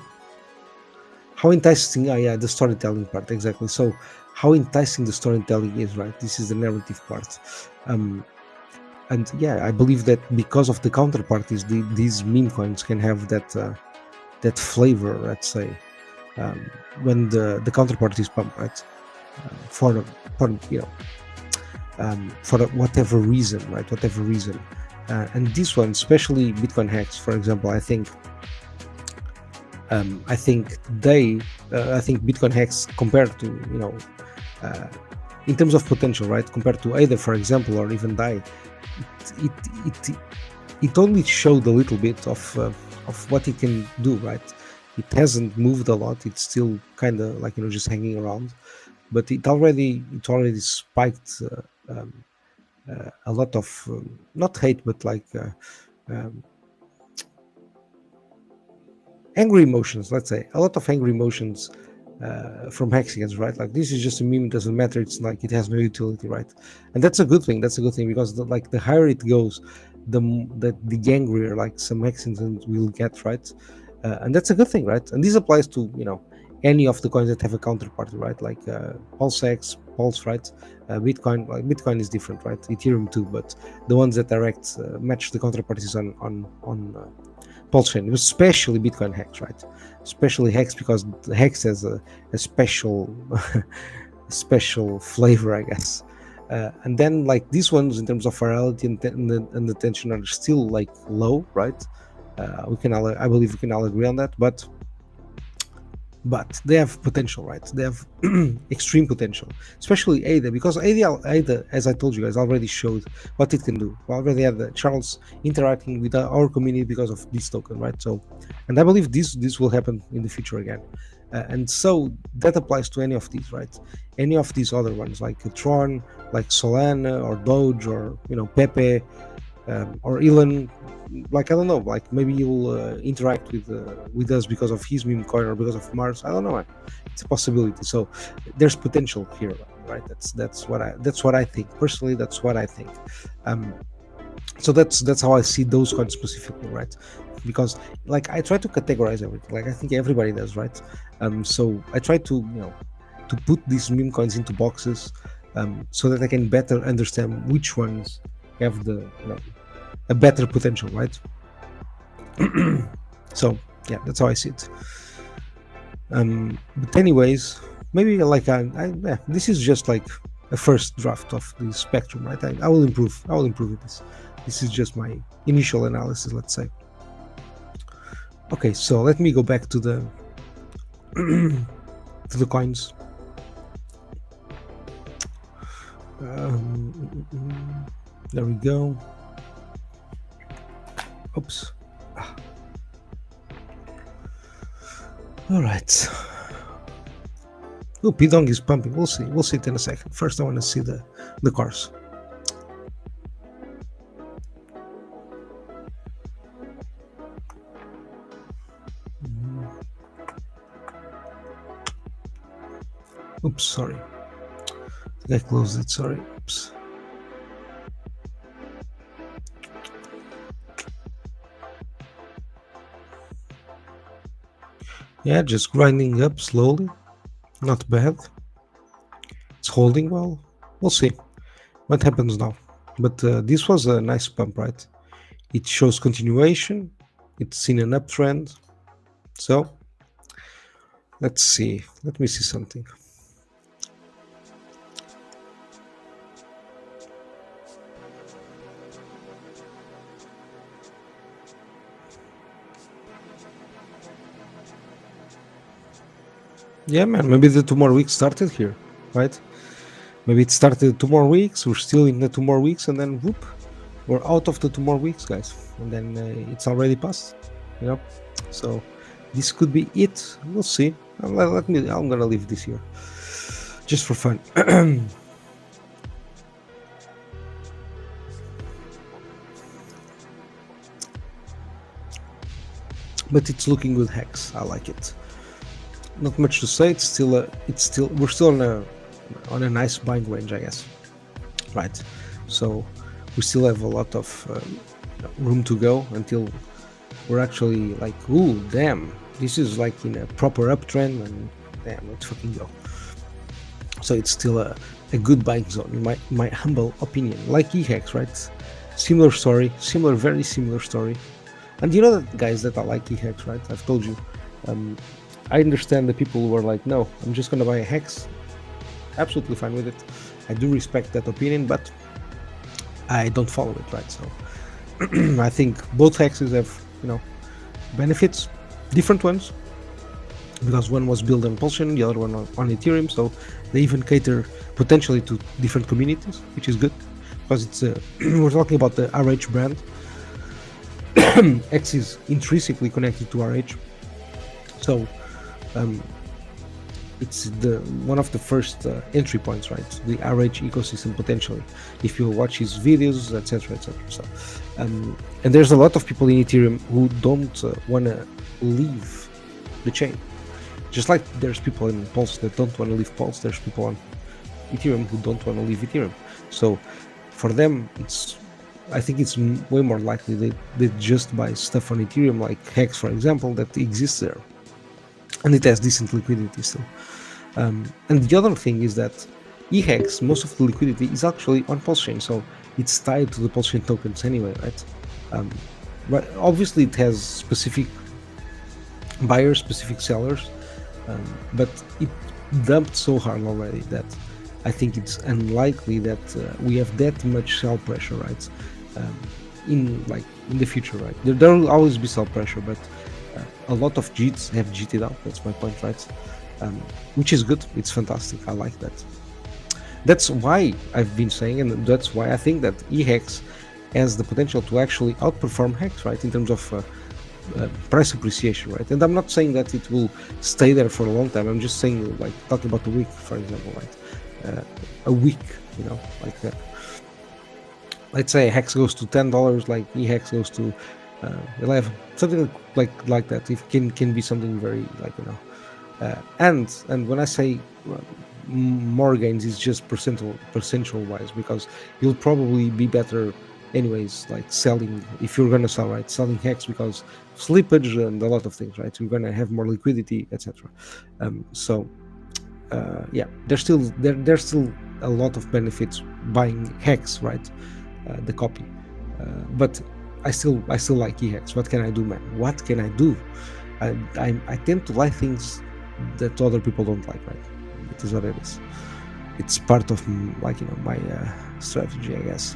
how enticing? Yeah, the storytelling part, exactly. So, how enticing the storytelling is, right? This is the narrative part. And yeah, I believe that because of the counterparties, these meme coins can have that flavor, let's say, when the counterparties pump, right? For whatever reason, right? Whatever reason. And this one, especially BitcoinHEX, for example, I think BitcoinHEX compared to in terms of potential, right? Compared to either, for example, or even DAI, it only showed a little bit of what it can do, right? It hasn't moved a lot. It's still kind of like just hanging around, but it already spiked a lot of not hate, but like angry emotions. Let's say a lot of angry emotions from hexagons, right? Like, this is just a meme, doesn't matter, it's like it has no utility, right? And that's a good thing. Because the higher it goes, the angrier like some hexagons will get, right? And that's a good thing, right? And this applies to any of the coins that have a counterparty, right? Like PulseX, Pulse, right? Bitcoin, like Bitcoin is different, right? Ethereum too, but the ones that direct match the counterparties on PulseChain, especially BitcoinHEX, right? Especially Hex, because Hex has a special special flavor, I guess. And then like these ones, in terms of virality and attention, are still like low, right? I believe we can all agree on that, but they have potential, right? They have extreme potential, especially ADA, because ADA, as I told you guys, already showed what it can do. We already had Charles interacting with our community because of this token, right? So, and I believe this will happen in the future again. And so that applies to any of these, right? Any of these other ones, like Tron, like Solana, or Doge, or Pepe, or Elon. Like, I don't know, like maybe you'll interact with us because of his meme coin or because of Mars. I don't know, man. It's a possibility. So there's potential here, right? That's what I think personally. That's what I think. So that's how I see those coins specifically, right? Because like I try to categorize everything, like I think everybody does, right? So I try to to put these meme coins into boxes, so that I can better understand which ones have the a better potential, right? So yeah, that's how I see it. But anyways, maybe like this is just like a first draft of the spectrum, right? I will improve. I will improve it. This is just my initial analysis, let's say. Okay, so let me go back to the to the coins. There we go. Oops. All right. Oh, pDAI is pumping. We'll see. We'll see it in a second. First, I want to see the cars. Oops, sorry. I think I closed it. Sorry. Oops. Yeah, just grinding up slowly. Not bad. It's holding well. We'll see what happens now. But this was a nice pump, right? It shows continuation. It's seen an uptrend. So let's see. Let me see something. Yeah, man, maybe the 2 more weeks started here, right? Maybe it started 2 more weeks, we're still in the 2 more weeks, and then whoop, we're out of the 2 more weeks, guys. And then it's already passed, you know? So this could be it. We'll see. I'm gonna leave this here just for fun. But it's looking good, Hex. I like it. Not much to say. We're still on a nice buying range, I guess. Right. So we still have a lot of room to go until we're actually like, ooh, damn, this is like in a proper uptrend, and damn, let's fucking go. So it's still a good buying zone, in my humble opinion. Like eHEX, right? Similar story, very similar story. And you know that, guys, that I like eHEX, right? I've told you. I understand the people who are like, no, I'm just gonna buy a hex. Absolutely fine with it. I do respect that opinion, but I don't follow it, right? So I think both hexes have, benefits, different ones, because one was built on PulseChain, the other one on Ethereum, so they even cater potentially to different communities, which is good, because it's we're talking about the RH brand. X is intrinsically connected to RH, so it's one of the first entry points, right? The RH ecosystem potentially, if you watch his videos, etc., etc. So, and there's a lot of people in Ethereum who don't want to leave the chain. Just like there's people in Pulse that don't want to leave Pulse, there's people on Ethereum who don't want to leave Ethereum. So for them, I think it's way more likely they just buy stuff on Ethereum, like Hex, for example, that exists there, and it has decent liquidity still. And the other thing is that eHEX, most of the liquidity is actually on PulseChain, so it's tied to the PulseChain tokens anyway, right? But obviously it has specific buyers, specific sellers, but it dumped so hard already that I think it's unlikely that we have that much sell pressure, right? In the future, right? There will always be sell pressure, but a lot of JITs have JITted out. That's my point, right? Which is good. It's fantastic. I like that. That's why I've been saying, and that's why I think that eHEX has the potential to actually outperform Hex, right, in terms of price appreciation, right? And I'm not saying that it will stay there for a long time. I'm just saying, like, talking about a week, for example, right? A week, let's say Hex goes to $10, like eHEX goes to 11, something like that. It can be something very and when I say more gains, it's just percentual wise, because you'll probably be better anyways, like selling, if you're gonna sell, right, selling Hex, because slippage and a lot of things, right? You're gonna have more liquidity, etc. So yeah, there's still a lot of benefits buying hex, right? The copy, but I still like eHEX. What can I do, man? What can I do? I tend to like things that other people don't like, right? It is what it is. It's part of like, you know, my strategy, I guess.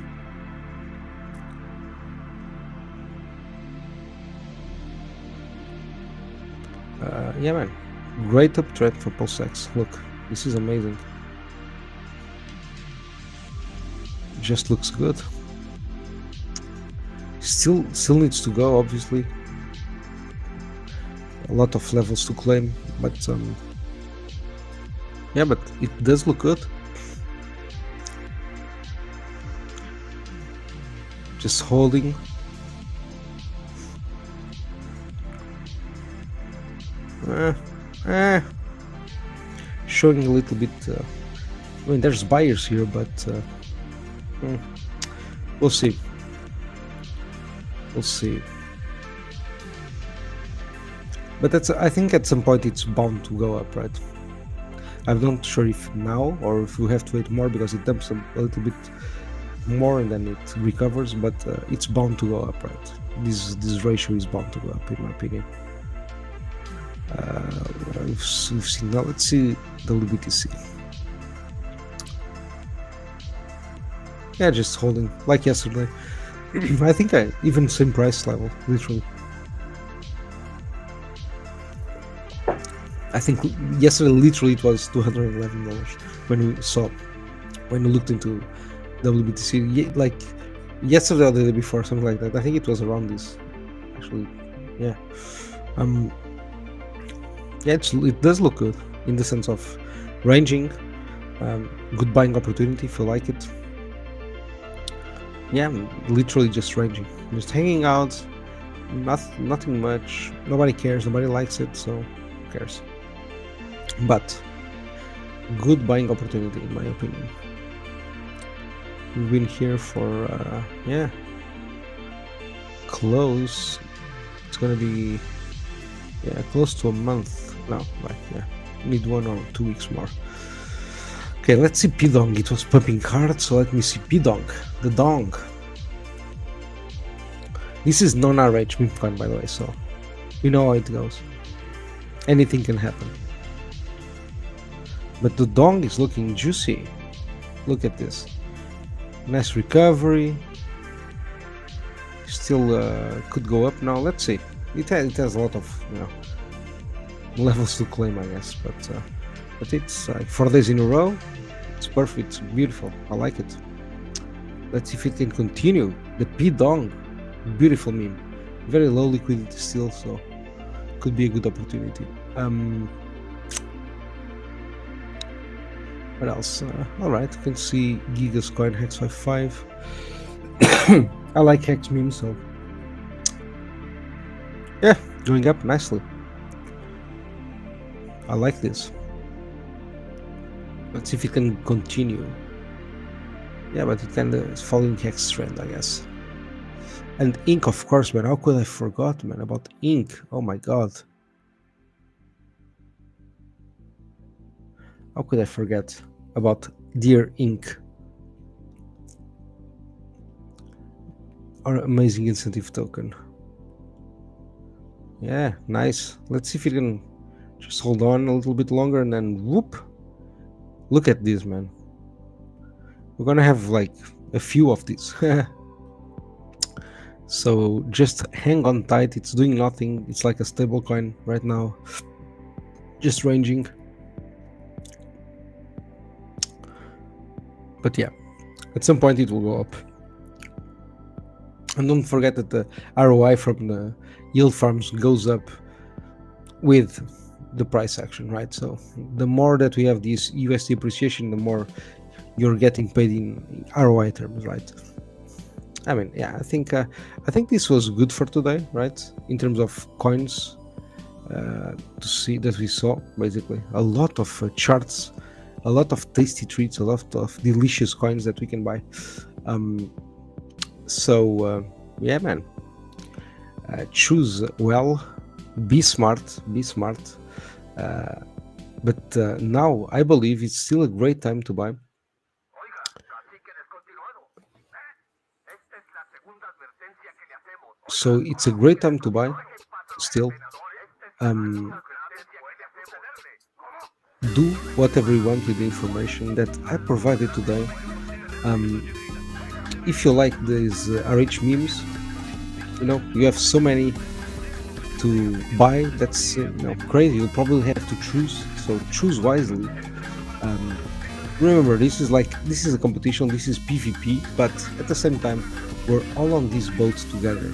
Yeah, man, great uptrend for PulseChain. Look, this is amazing. Just looks good. Still needs to go, obviously. A lot of levels to claim, but yeah, but it does look good. Just holding. Showing a little bit. I mean, there's buyers here, but we'll see. We'll see. But I think at some point it's bound to go up, right? I'm not sure if now or if we have to wait more, because it dumps a little bit more and then it recovers, but it's bound to go up, right? This ratio is bound to go up, in my opinion. We've seen now. Let's see the BTC. Yeah, just holding like yesterday. I think even same price level, literally. I think yesterday literally it was $211 when we looked into WBTC, like yesterday or the day before, something like that. I think it was around this, actually. Yeah. Yeah, it does look good in the sense of ranging, good buying opportunity if you like it. Yeah, literally just ranging, just hanging out, nothing much. Nobody cares, nobody likes it, so who cares? But good buying opportunity, in my opinion. We've been here for yeah, close. It's gonna be close to a month now. Like need 1 or 2 weeks more. Okay, let's see pDAI. It was pumping hard, so let me see pDAI. The dong. This is non-RH meme coin, by the way, so you know how it goes. Anything can happen. But the dong is looking juicy. Look at this. Nice recovery. Still could go up now. Let's see. It has a lot of, you know, levels to claim, I guess. But it's 4 days in a row. It's perfect. It's beautiful. I like it. Let's see if it can continue. The pDAI, beautiful meme. Very low liquidity still, so could be a good opportunity. What else? All right, you can see Giga's coin Hex 55. I like Hex memes, so yeah, going up nicely. I like this. Let's see if it can continue. Yeah, but it kind of is following Hex trend, I guess. And Ink, of course, man. How could I forget, man, about Ink? Oh my god. How could I forget about Dear Ink? Our amazing incentive token. Yeah, nice. Let's see if it can just hold on a little bit longer and then whoop. Look at this, man. We're gonna have like a few of these. So just hang on tight. It's doing nothing. It's like a stable coin right now. Just ranging. But yeah, at some point it will go up. And don't forget that the ROI from the yield farms goes up with the price action, right? So the more that we have this USD appreciation, the more you're getting paid in ROI terms, right? I mean, yeah, I think this was good for today, right? In terms of coins, to see that we saw basically a lot of charts, a lot of tasty treats, a lot of delicious coins that we can buy. So yeah, man, choose well, be smart, But now I believe it's still a great time to buy. So it's a great time to buy still. Do whatever you want with the information that I provided today. If you like these RH memes, you have so many to buy. That's crazy. You'll probably have to choose. So choose wisely. Remember, this is a competition. This is PvP, but at the same time, we're all on these boats together.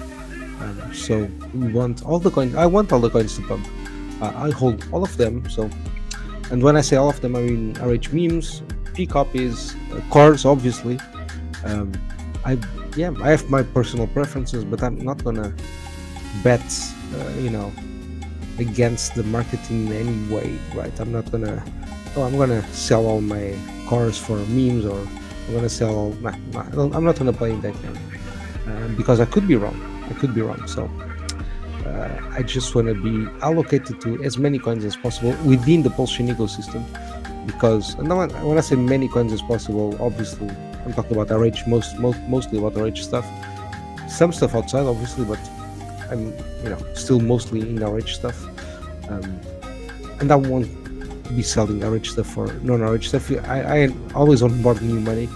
So we want all the coins. I want all the coins to pump. I hold all of them. So, and when I say all of them, I mean RH memes, P copies, cars, obviously. I have my personal preferences, but I'm not gonna bet, against the marketing in any way, right? I'm not gonna. Oh, I'm gonna sell all my cars for memes, or I'm gonna sell. I'm not gonna play in that game because I could be wrong. So I just want to be allocated to as many coins as possible within the PulseChain ecosystem. Because when I say many coins as possible, obviously I'm talking about RH, mostly about RH stuff. Some stuff outside, obviously, but I'm still mostly in RH stuff. And I won't be selling RH stuff for non-RH stuff. I always onboard new money,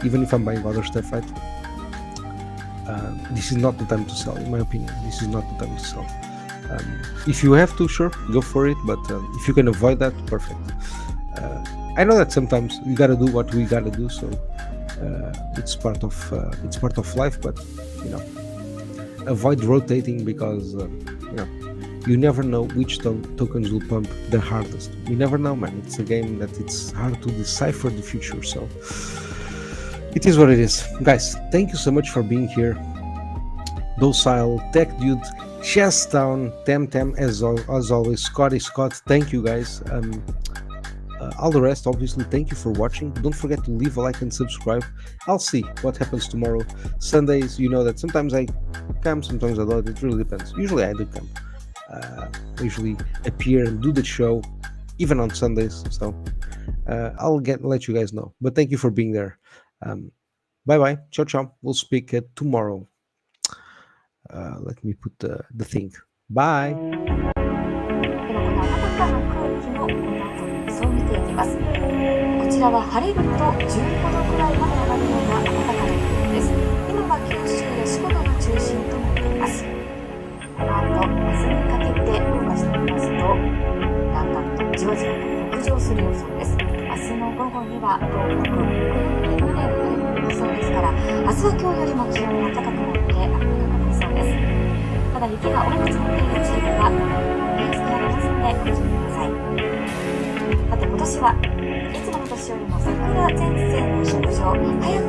even if I'm buying other stuff, right? This is not the time to sell, in my opinion. This is not the time to sell. If you have to, sure, go for it. But if you can avoid that, perfect. I know that sometimes we gotta do what we gotta do, so it's part of life. But avoid rotating, because you never know which tokens will pump the hardest. You never know, man. It's a game that it's hard to decipher the future. So it is what it is. Guys, thank you so much for being here. Docile, Tech Dude, Chestown, Tem, as always, Scott, thank you guys. All the rest, obviously, thank you for watching. Don't forget to leave a like and subscribe. I'll see what happens tomorrow. Sundays, you know that sometimes I come, sometimes I don't. It really depends. Usually I do come. Usually appear and do the show, even on Sundays. So I'll let you guys know. But thank you for being there. Bye bye. Ciao. We'll speak tomorrow. Let me put the thing. Bye.
こちらは晴れると15度くらいまで上がるような暖かな気温です。今は九州や四国が中心となっています。この後、明日にかけて動かしてみますと、だんだんとじわじわと北上する予想です。明日の午後には東北、北陸まで晴れる予想ですから、明日は今日よりも気温が高くなって暖かくなりそうです。ただ雪が多く積もっている地域はニュースがありますのでご注意ください。さて今年はいつもの年よりも桜前線の食上早く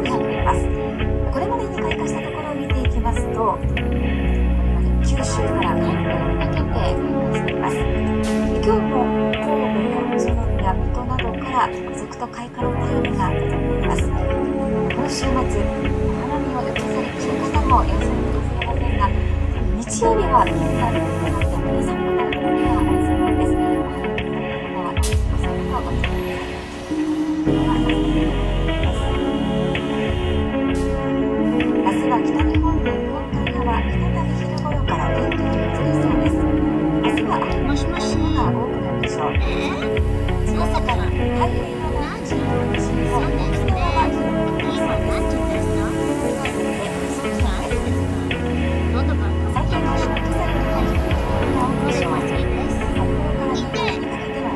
なっています。これまでに開花したところを見ていきますと、これまで九州から関東にかけて開花しています。今日も神戸や宇都宮、水戸などから続々と開花の便りが出ています。この週末、お花見を予定されている方もいらっしゃるかもしれませんが、日曜日はみんなで寒くなるところがありそうです。お花見の方はお散歩をお願いします。明日は北日本の日本海側、再び昼頃から天気が移りそうです。明日は雨の降るところが多くなるでしょう。朝から太平洋側、西日本、沖縄は広く降りそうです。最近の湿気された雪のところが多いでしょう。札幌から新潟にかけては冬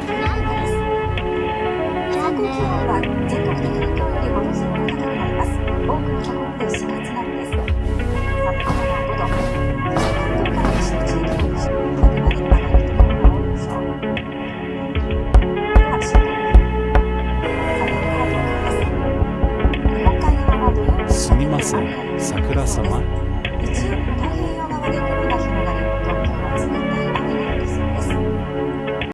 型です。最高気温は全国的に今日より5度前後高くなります。多くのところで4月並みです。札幌は5度、そして関東から西の地域は20度まで上がるところが多いでしょう。では週間予報。札幌から東京です。日本海側は土曜日にかけて雨や雪が降りそうです。日曜日も太平洋側で雲